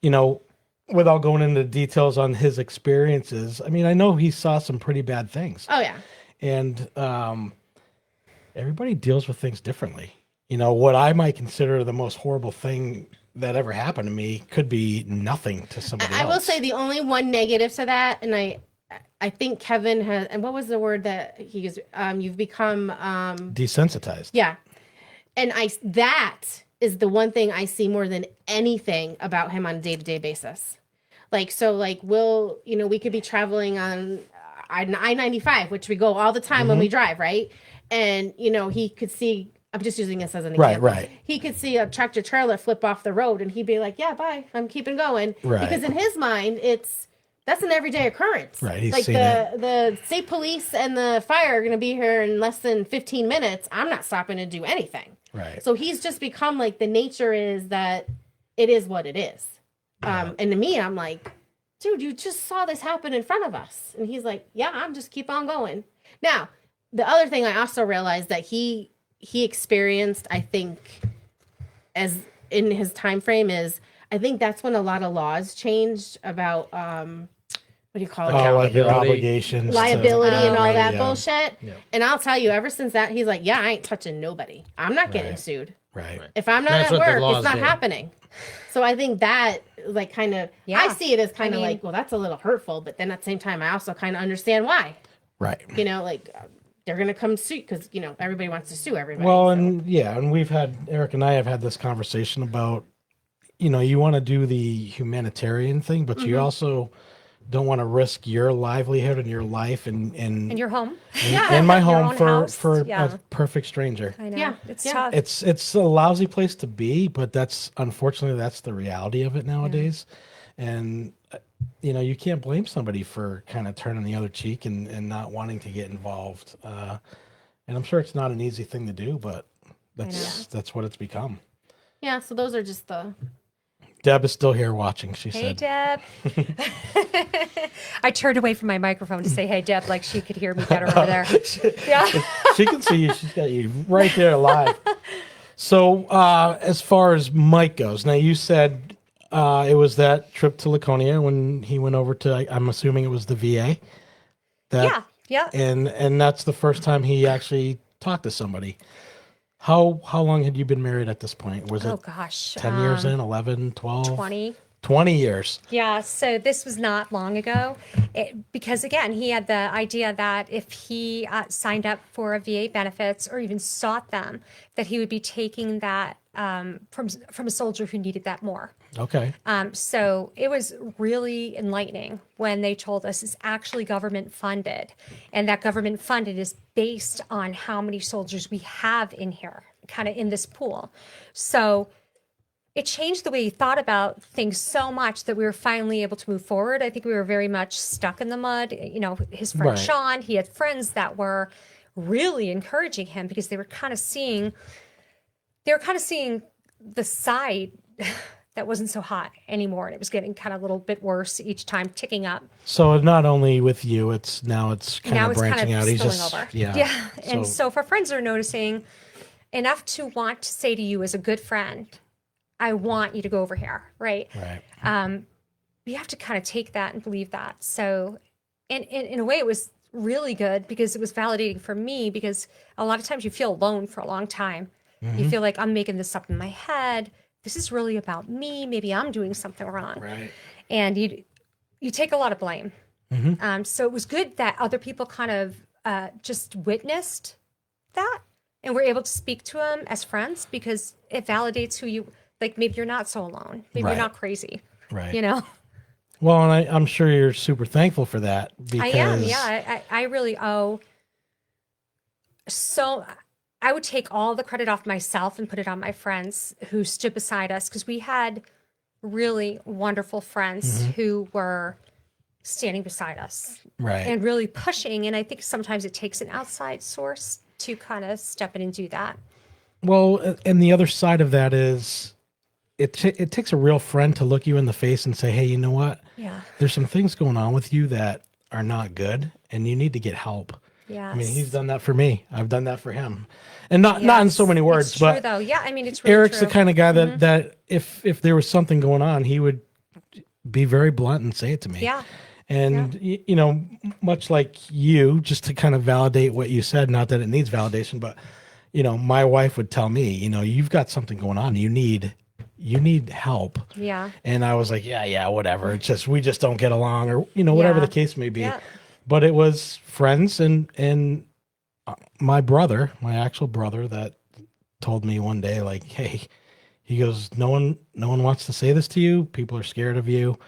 you know, without going into details on his experiences, I mean, I know he saw some pretty bad things. Oh, yeah. And everybody deals with things differently. You know, what I might consider the most horrible thing that ever happened to me could be nothing to somebody else. I will say the only one negative to that, and I think Kevin has, and what was the word that he used? You've become, Desensitized. yeah. And that is the one thing I see more than anything about him on a day-to-day basis. Like, so like we could be traveling on I-95, which we go all the time when we drive, right? And, you know, he could see, I'm just using this as an example. Right. He could see a tractor trailer flip off the road and he'd be like, yeah, bye, I'm keeping going. Right. Because in his mind, that's an everyday occurrence. Right, he's like seen it. the state police and the fire are going to be here in less than 15 minutes. I'm not stopping to do anything. Right. So he's just become like, the nature is that it is what it is. And to me, I'm like, dude, you just saw this happen in front of us. And he's like, yeah, I'm just keep on going. Now, the other thing I also realized that he experienced, I think, as in his time frame, is I think that's when a lot of laws changed about what do you call it? Oh, like your Accountability. obligations. Liability and all Right, that yeah. bullshit. Yeah. And I'll tell you, ever since that, he's like, yeah, I ain't touching nobody. I'm not getting Right. sued. Right. If I'm not That's at what the work, laws it's not do. happening. So I think that, like, kind of, Yeah. I see it as kind of I mean- like, well, that's a little hurtful, but then at the same time, I also kind of understand why. Right. You know, like, they're going to come sue because, you know, everybody wants to sue everybody. Well, so. and yeah, and Eric and I have had this conversation about, you know, you want to do the humanitarian thing, but you also don't want to risk your livelihood and your life and In your home. and my Your home own for house. a perfect stranger. I know. Yeah, It's yeah. tough. It's a lousy place to be, but unfortunately that's the reality of it nowadays. And you know, you can't blame somebody for kind of turning the other cheek and not wanting to get involved. And I'm sure it's not an easy thing to do, but that's what it's become. Yeah, so those are just the... Deb is still here watching. She Hey, said, Deb. I turned away from my microphone to say, hey, Deb, like she could hear me better over there. Yeah. she can see you. She's got you right there live. So as far as Mike goes, now you said it was that trip to Laconia when he went over to, I'm assuming it was the VA. Yeah. And that's the first time he actually talked to somebody. How long had you been married at this point? Was Oh, it gosh. 10 years in, 11, 12? 20. 20 years. Yeah, so this was not long ago because, again, he had the idea that if he signed up for a VA benefits or even sought them, that he would be taking that from a soldier who needed that more. Okay. So it was really enlightening when they told us it's actually government funded, and that government funded is based on how many soldiers we have in here, kind of in this pool. So it changed the way he thought about things so much that we were finally able to move forward. I think we were very much stuck in the mud. You know, his friend Right. Sean, he had friends that were really encouraging him because they were kind of seeing the side that wasn't so hot anymore, and it was getting kind of a little bit worse each time, ticking up. So not only with you, it's kind Now of it's branching kind of out. He's spilling just over. yeah. And so if our friends are noticing enough to want to say to you as a good friend, I want you to go over here, right? Right. You have to kind of take that and believe that. So, and in a way, it was really good because it was validating for me, because a lot of times you feel alone for a long time. You feel like I'm making this up in my head. This is really about me. Maybe I'm doing something wrong. Right. And you take a lot of blame. So it was good that other people kind of just witnessed that and were able to speak to him as friends, because it validates who you, like, maybe you're not so alone. Maybe Right. you're not crazy. Right. You know? Well, and I'm sure you're super thankful for that because I am. Yeah. I really owe. So I would take all the credit off myself and put it on my friends who stood beside us, because we had really wonderful friends who were standing beside us right. and really pushing. And I think sometimes it takes an outside source to kind of step in and do that. Well, and the other side of that is it takes a real friend to look you in the face and say, hey, you know what? Yeah. There's some things going on with you that are not good and you need to get help. Yeah. I mean, he's done that for me. I've done that for him. And not in so many words, it's true, but though. Yeah, I mean, it's really Eric's true. the kind of guy that if there was something going on, he would be very blunt and say it to me. Yeah. And, you know, much like you, just to kind of validate what you said, not that it needs validation, but, you know, my wife would tell me, you know, you've got something going on. You need help. Yeah. And I was like, yeah, whatever. It's just, we just don't get along, or, you know, whatever Yeah. the case may be. Yeah. But it was friends and my brother, my actual brother, that told me one day, like, hey, he goes, no one wants to say this to you. People are scared of you.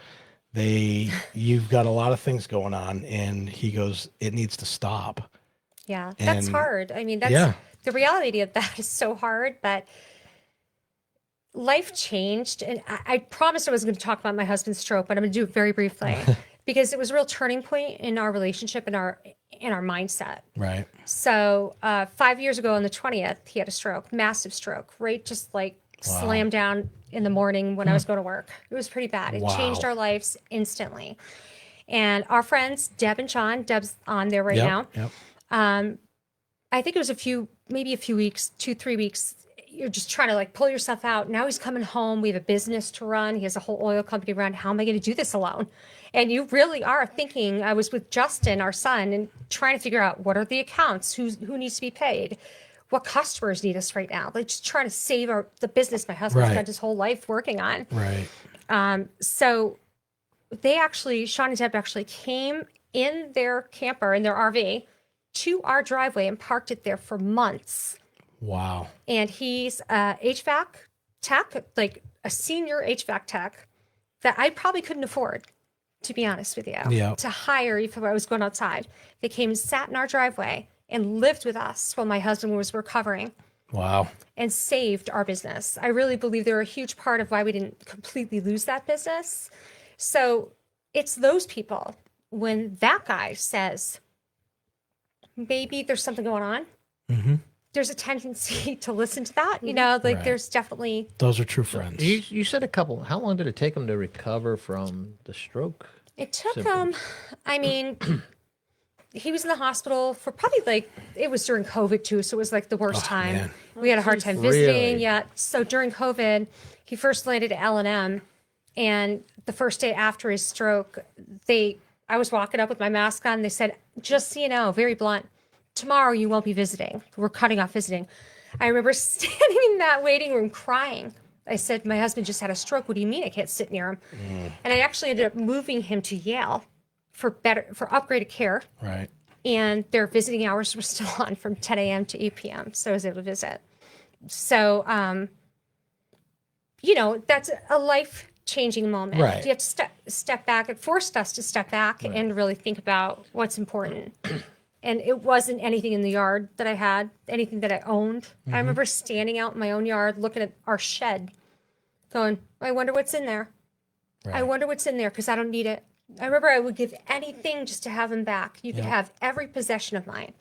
You've got a lot of things going on. And he goes, it needs to stop. Yeah. That's And- hard. I mean, that's Yeah. the reality of that is so hard, but life changed. And I promised I wasn't going to talk about my husband's stroke, but I'm going to do it very briefly because it was a real turning point in our relationship and our mindset. Right. So 5 years ago on the 20th, he had a stroke, massive stroke, right? Just like slammed down in the morning when I was going to work. It was pretty bad. It changed our lives instantly. And our friends, Deb and Sean, Deb's on there right now. Yep. I think it was maybe a few weeks, 2-3 weeks. You're just trying to like pull yourself out. Now he's coming home. We have a business to run. He has a whole oil company to run. How am I going to do this alone? And you really are thinking. I was with Justin, our son, and trying to figure out what are the accounts, who needs to be paid, what customers need us right now. Like just trying to save the business my husband Right. spent his whole life working on. Right. So Sean and Deb actually came in their camper, in their RV, to our driveway and parked it there for months. Wow. And he's a HVAC tech, like a senior HVAC tech that I probably couldn't afford, to be honest with you, Yeah. to hire if I was going outside. They came and sat in our driveway and lived with us while my husband was recovering Wow. and saved our business. I really believe they're a huge part of why we didn't completely lose that business. So it's those people. When that guy says, maybe there's something going on, there's a tendency to listen to that. You know, like Right. there's definitely, Those are true friends. You said a couple. How long did it take him to recover from the stroke? it took Symptoms. I mean, he was in the hospital for probably like, it was during COVID too. So it was like the worst time. man. We had a hard time visiting. Really? Yeah. So during COVID, he first landed at L&M, and the first day after his stroke, I was walking up with my mask on. And they said, just so you know, very blunt, tomorrow you won't be visiting. We're cutting off visiting. I remember standing in that waiting room crying. I said, my husband just had a stroke. What do you mean I can't sit near him? And I actually ended up moving him to Yale for upgraded care. Right. And their visiting hours were still on from 10 a.m. to 8 p.m. So I was able to visit. So, you know, that's a life-changing moment. Right. You have to step back. It forced us to step back and really think about what's important. And it wasn't anything in the yard that I had, anything that I owned. I remember standing out in my own yard, looking at our shed, going, I wonder what's in there. I Right. wonder what's in there because I don't need it. I remember I would give anything just to have him back. You could have every possession of mine.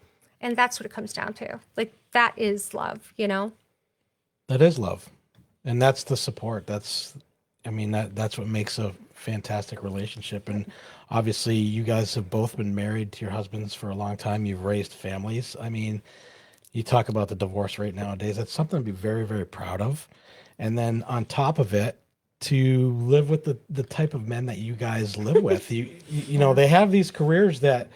And that's what it comes down to. Like, that is love, you know? That is love. And that's the support. That's what makes a fantastic relationship. And obviously you guys have both been married to your husbands for a long time. You've raised families. I mean, you talk about the divorce rate nowadays. That's something to be very, very proud of. And then on top of it, to live with the type of men that you guys live with. You know, they have these careers that,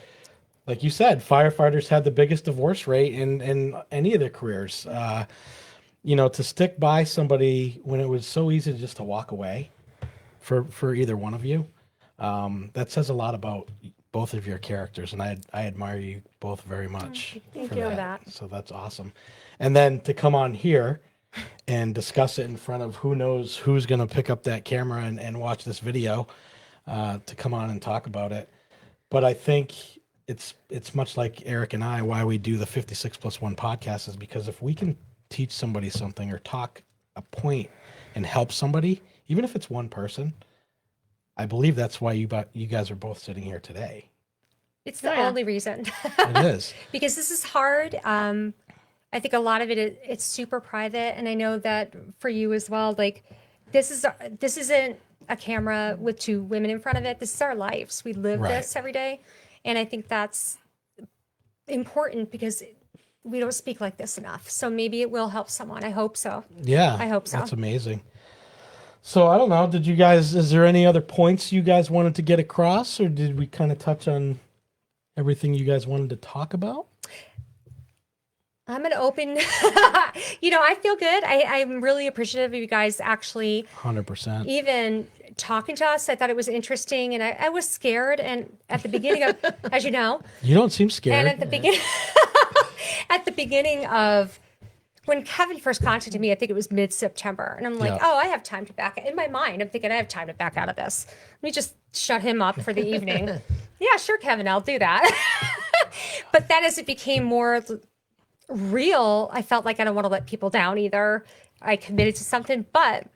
like you said, firefighters had the biggest divorce rate in any of their careers. You know, to stick by somebody when it was so easy just to walk away for either one of you, that says a lot about both of your characters. And I admire you both very much. Thank for you for that. So that's awesome. And then to come on here and discuss it in front of who knows who's going to pick up that camera and watch this video, to come on and talk about it. But I think it's much like Eric and I, why we do the 56+1 podcast is because if we can teach somebody something or talk a point and help somebody, even if it's one person, I believe that's why you guys are both sitting here today. It's the only reason. It is. Because this is hard. I think a lot of it's super private. And I know that for you as well, like this isn't a camera with two women in front of it. This is our lives. We live Right. this every day. And I think that's important because we don't speak like this enough. So maybe it will help someone. I hope so. Yeah. I hope so. That's amazing. So I don't know. Is there any other points you guys wanted to get across, or did we kind of touch on everything you guys wanted to talk about? I'm an open, you know, I feel good. I'm really appreciative of you guys actually 100%. even talking to us. I thought it was interesting, and I was scared. And at the beginning of, as you know, You don't seem scared. and at the beginning, at the beginning of when Kevin first contacted me, I think it was mid-September, and I'm like, Yeah. oh, I have time to back. In my mind, I'm thinking I have time to back out of this. Let me just shut him up for the evening. Yeah, sure, Kevin, I'll do that. But then as it became more real, I felt like I don't want to let people down either. I committed to something, but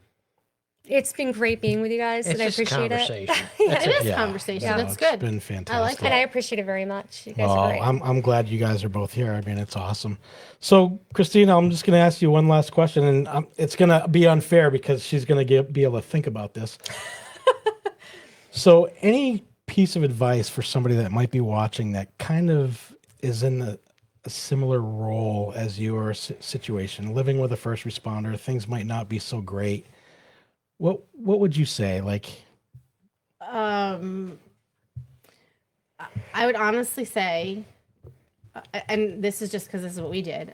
it's been great being with you guys, It's and I just appreciate it. conversation. It is Yeah. conversation. Yeah. That's It's good. been fantastic. I like And I it. appreciate it very much. You guys Oh, are great. I'm glad you guys are both here. I mean, it's awesome. So, Christina, I'm just going to ask you one last question, and it's going to be unfair because she's going to be able to think about this. So, any piece of advice for somebody that might be watching that kind of is in a similar role as your situation, living with a first responder, things might not be so great. What would you say? Like, I would honestly say, and this is just because this is what we did.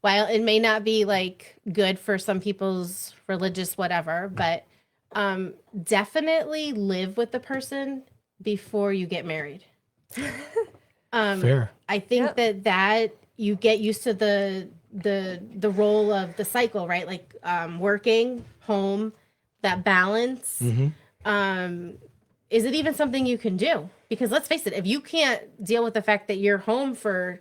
While it may not be like good for some people's religious whatever, but definitely live with the person before you get married. Fair. I think that you get used to the role of the cycle, right? Like working, home, that balance. Is it even something you can do? Because let's face it, if you can't deal with the fact that you're home for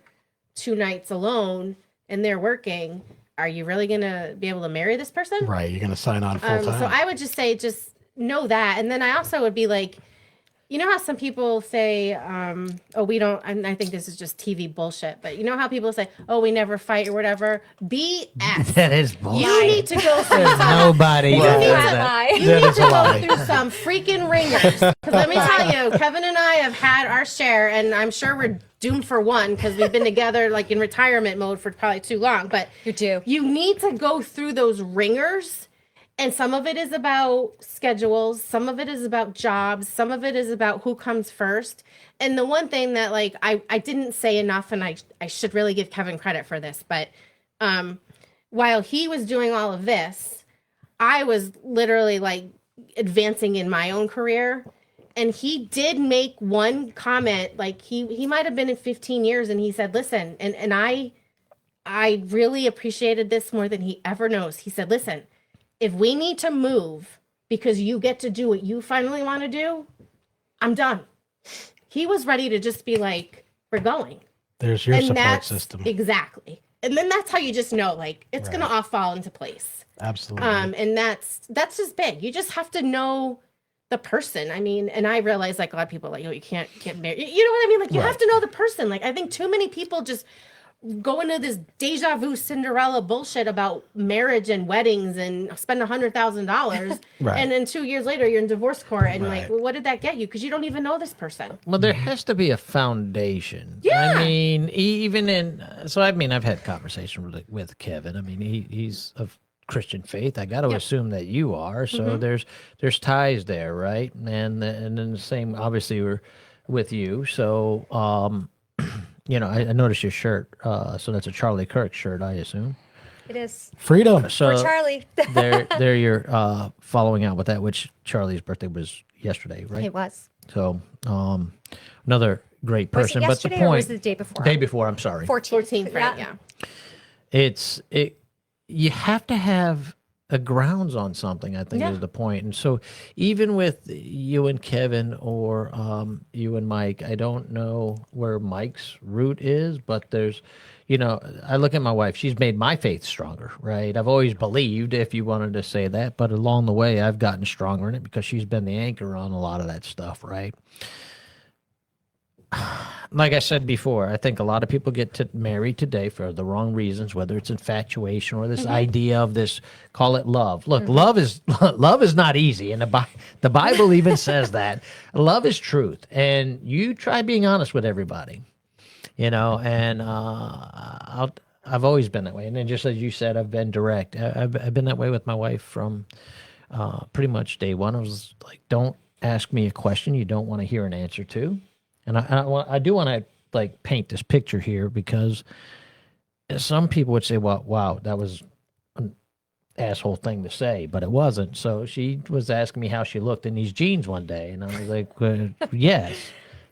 2 nights alone and they're working, are you really going to be able to marry this person? Right. You're going to sign on full time. So I would just say, just know that. And then I also would be like, you know how some people say, oh, we don't, and I think this is just TV bullshit, but you know how people say, oh, we never fight or whatever? BS. That is bullshit. You need to go through There's nobody that That's does a that. lie. you That need is to a go lie. through some freaking ringers. Because let me tell you, Kevin and I have had our share, and I'm sure we're doomed for one because we've been together like in retirement mode for probably too long. But You do. you need to go through those ringers. And some of it is about schedules. Some of it is about jobs. Some of it is about who comes first. And the one thing that like I didn't say enough, and I should really give Kevin credit for this, but while he was doing all of this, I was literally like advancing in my own career. And he did make one comment, like he might have been in 15 years, and he said, listen, and I really appreciated this more than he ever knows. He said, listen, if we need to move because you get to do what you finally want to do, I'm done. He was ready to just be like, we're going. There's your And support that's system. exactly. And then that's how you just know, like, it's going to all fall into place. Absolutely. And that's just big. You just have to know the person. I mean, and I realize like a lot of people are like, oh, you can't get married. You know what I mean? Like you have to know the person. Like I think too many people just go into this deja vu Cinderella bullshit about marriage and weddings and spend $100,000. Right. And then 2 years later, you're in divorce court. And Right. like, well, what did that get you? Because you don't even know this person. Well, there has to be a foundation. Yeah. I mean, even in I've had conversations with Kevin. I mean, he's of Christian faith. I got to assume that you are. So there's ties there, right? And then the same, obviously, we're with you. So, you know, I noticed your shirt. So that's a Charlie Kirk shirt, I assume. It is. Freedom. So For Charlie. there you're following out with that, which Charlie's birthday was yesterday, right? It was. So another great Was it person. But the yesterday or was point, it the day before? day before, I'm sorry. 14th, right? Yeah. You have to have a grounds on something, I think, Yeah. is the point. And so even with you and Kevin or you and Mike, I don't know where Mike's root is, but there's, you know, I look at my wife, she's made my faith stronger, right? I've always believed, if you wanted to say that, but along the way, I've gotten stronger in it because she's been the anchor on a lot of that stuff, right? Like I said before, I think a lot of people get married today for the wrong reasons, whether it's infatuation or this idea of this, call it love. Look, love is not easy, and the Bible even says that. Love is truth, and you try being honest with everybody, you know. And I've always been that way, and then just as you said, I've been direct. I've been that way with my wife from pretty much day one. I was like, don't ask me a question you don't want to hear an answer to. And I do want to like paint this picture here because some people would say, well, wow, that was an asshole thing to say, but it wasn't. So she was asking me how she looked in these jeans one day. And I was like, yes.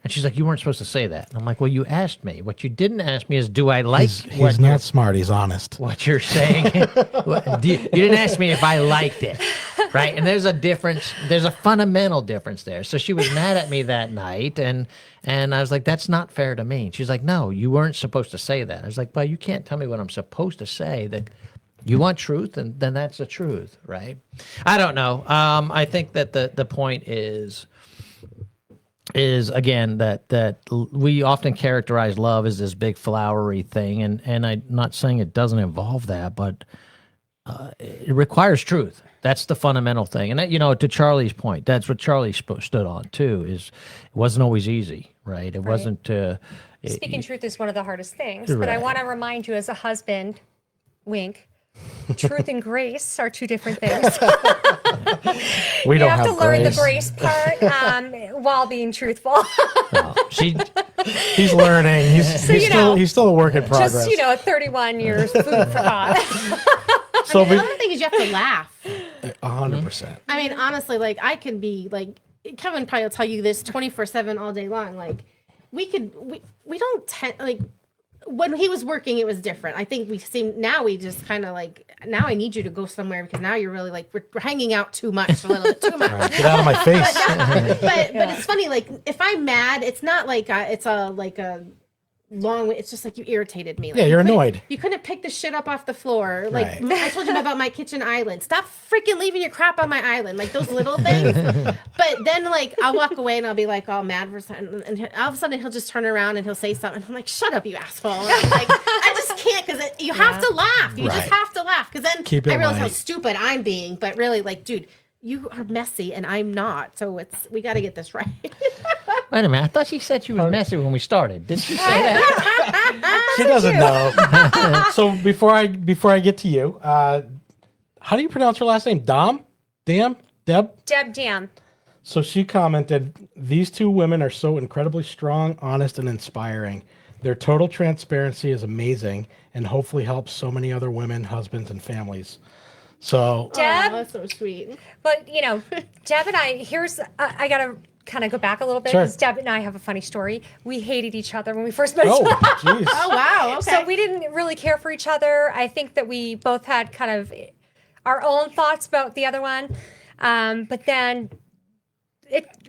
And she's like, you weren't supposed to say that. And I'm like, well, you asked me. What you didn't ask me is, do I like He's not smart. He's honest. what you're saying? You didn't ask me if I liked it, right? And there's a difference. There's a fundamental difference there. So she was mad at me that night, and I was like, that's not fair to me. And she's like, no, you weren't supposed to say that. I was like, well, you can't tell me what I'm supposed to say. That you want truth, and then that's the truth, right? I don't know. I think that the point is again that we often characterize love as this big flowery thing, and I'm not saying it doesn't involve that, but it requires truth. That's the fundamental thing. And that, you know, to Charlie's point, that's what Charlie stood on too, is it wasn't always easy, right? It wasn't Speaking truth is one of the hardest things. But I Right. want to remind you as a husband, wink, truth and grace are two different things. We You don't have to learn the grace. grace part while being truthful. He's learning. He's still a work in progress. Just, 31 years food for thought. So The other thing is you have to laugh. 100%. I mean, honestly, like I can be like Kevin probably will tell you this 24/7 all day long. Like we don't tend like when he was working, it was different. I think now we just kind of like, now I need you to go somewhere because now you're really like, we're hanging out too much, a little bit too much. Right, get out of my face. But it's funny, like if I'm mad, it's not like it's a long way. It's just like you irritated me. Like, Yeah, you're annoyed. You couldn't pick the shit up off the floor. Like Right. I told you about my kitchen island. Stop freaking leaving your crap on my island. Like those little things. But then like I'll walk away and I'll be like all mad for something, and all of a sudden he'll just turn around and he'll say something. I'm like, shut up, you asshole. And I'm like, I just can't because you have to laugh. You just Right. have to laugh because then Keep it I realize how light. stupid I'm being. But really, like, dude, you are messy and I'm not. So we got to get this right. Wait a minute. I thought she said she was messy when we started. Did she say that? She doesn't know. So before I get to you, how do you pronounce her last name? Deb? Deb Dam. So she commented, these two women are so incredibly strong, honest, and inspiring. Their total transparency is amazing and hopefully helps so many other women, husbands, and families. So Deb, Oh, that's so sweet. but Deb and I, I got to kind of go back a little bit Sure. because Deb and I have a funny story. We hated each other when we first met. oh, each other. jeez. Oh, wow. Okay. So we didn't really care for each other. I think that we both had kind of our own thoughts about the other one. But then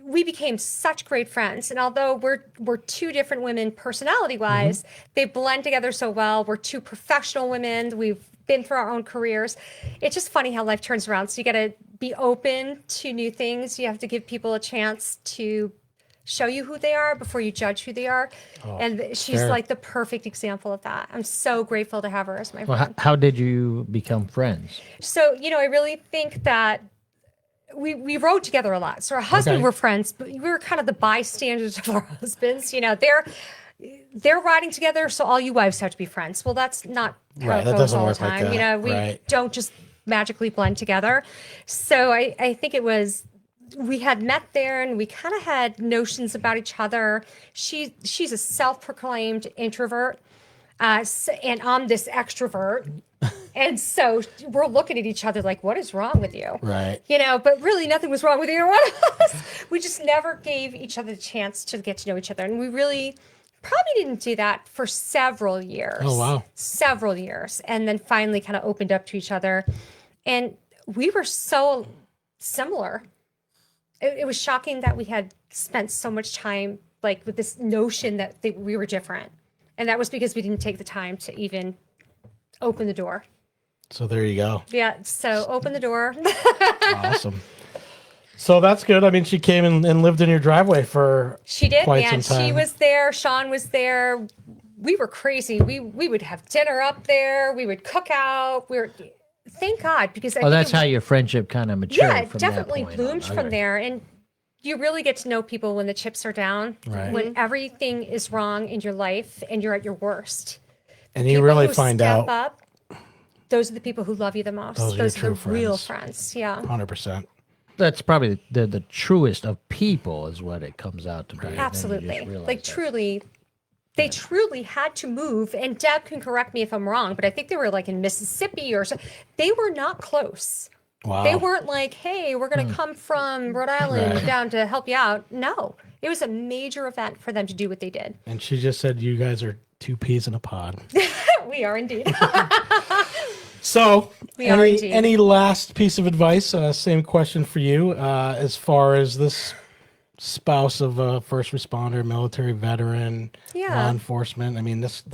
we became such great friends. And although we're two different women personality-wise, they blend together so well. We're two professional women. We've been through our own careers. It's just funny how life turns around. So you got to be open to new things. You have to give people a chance to show you who they are before you judge who they are. And she's fair. like the perfect example of that. I'm so grateful to have her as my Well, friend. how did you become friends? So, I really think that we rode together a lot. So our husbands Okay. were friends, but we were kind of the bystanders of our husbands. They're riding together, so all you wives have to be friends. Well, that's not how Right, it that goes doesn't all the work like time. that. We Right. don't just magically blend together. So I think it was we had met there and we kind of had notions about each other. She's a self-proclaimed introvert, and I'm this extrovert. And so we're looking at each other like, what is wrong with you? Right. But really nothing was wrong with either one of us. We just never gave each other the chance to get to know each other. And we really probably didn't do that for several years. Oh, wow. Several years. And then finally kind of opened up to each other. And we were so similar. It was shocking that we had spent so much time like with this notion that we were different. And that was because we didn't take the time to even open the door. So there you go. Yeah, so open the door. Awesome. So that's good. I mean, she came and lived in your driveway for She did, quite man. some time. She was there. Sean was there. We were crazy. We would have dinner up there. We would cook out. Thank God, because I Oh, think that's how your friendship kind of matured. yeah, it from definitely that point bloomed on. from Okay. there. And you really get to know people when the chips are down, Right. when everything is wrong in your life and you're at your worst. and you People really who find step out up, those are the people who love you the most. Those are your Those are true the real friends. friends. Yeah. 100%. That's probably the truest of people is what it comes out to be. and then you just Absolutely. realize Like that. truly, they truly had to move. And Deb can correct me if I'm wrong, but I think they were like in Mississippi or so. They were not close. Wow. They weren't like, hey, we're going to come from Rhode Island Right. down to help you out. No, it was a major event for them to do what they did. And she just said, you guys are two peas in a pod. We are indeed. So, We are indeed. any last piece of advice? Same question for you. As far as this spouse of a first responder, military veteran, Yeah. law enforcement. I mean, this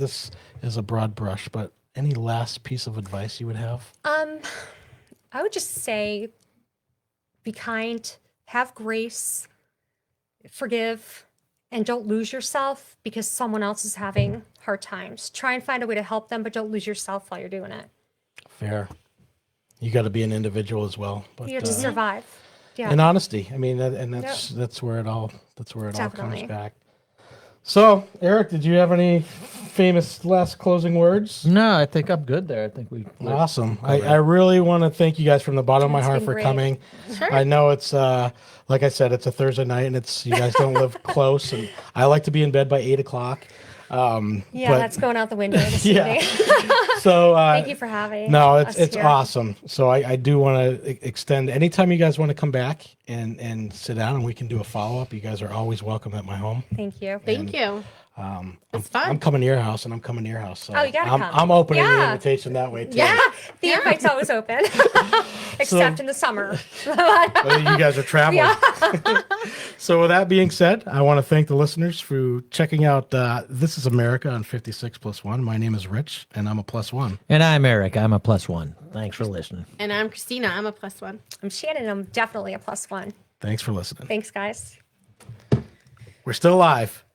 is a broad brush, but any last piece of advice you would have? I would just say be kind, have grace, forgive, and don't lose yourself because someone else is having hard times. Try and find a way to help them, but don't lose yourself while you're doing it. Fair. You got to be an individual as well. But, You have to survive. Yeah. and honesty. I mean, that's where it all comes Definitely. back. So, Eric, did you have any famous last closing words? No, I think I'm good there. I think we. Awesome. I really want to thank you guys from the bottom of my It's heart been for great. coming. Sure. I know it's like I said, it's a Thursday night, and you guys don't live close, and I like to be in bed by 8:00. Yeah, but- that's going out the window this Yeah. evening. So Thank you for having no, us it's here. awesome. So I do want to extend anytime you guys want to come back and sit down and we can do a follow up. You guys are always welcome at my home. Thank you. Thank you. It's fun. I'm coming to your house and I'm coming to your house. So Oh, you gotta I'm, come. I'm opening the Yeah. invitation that way too. Yeah, the invite's always open, except in the summer. Well, you guys are traveling. So with that being said, I want to thank the listeners for checking out This is America on 56+1. My name is Rich and I'm a +1. And I'm Eric. I'm a +1. Thanks for listening. And I'm Christina. I'm a +1. I'm Shannon. I'm definitely a +1. Thanks for listening. Thanks, guys. We're still live.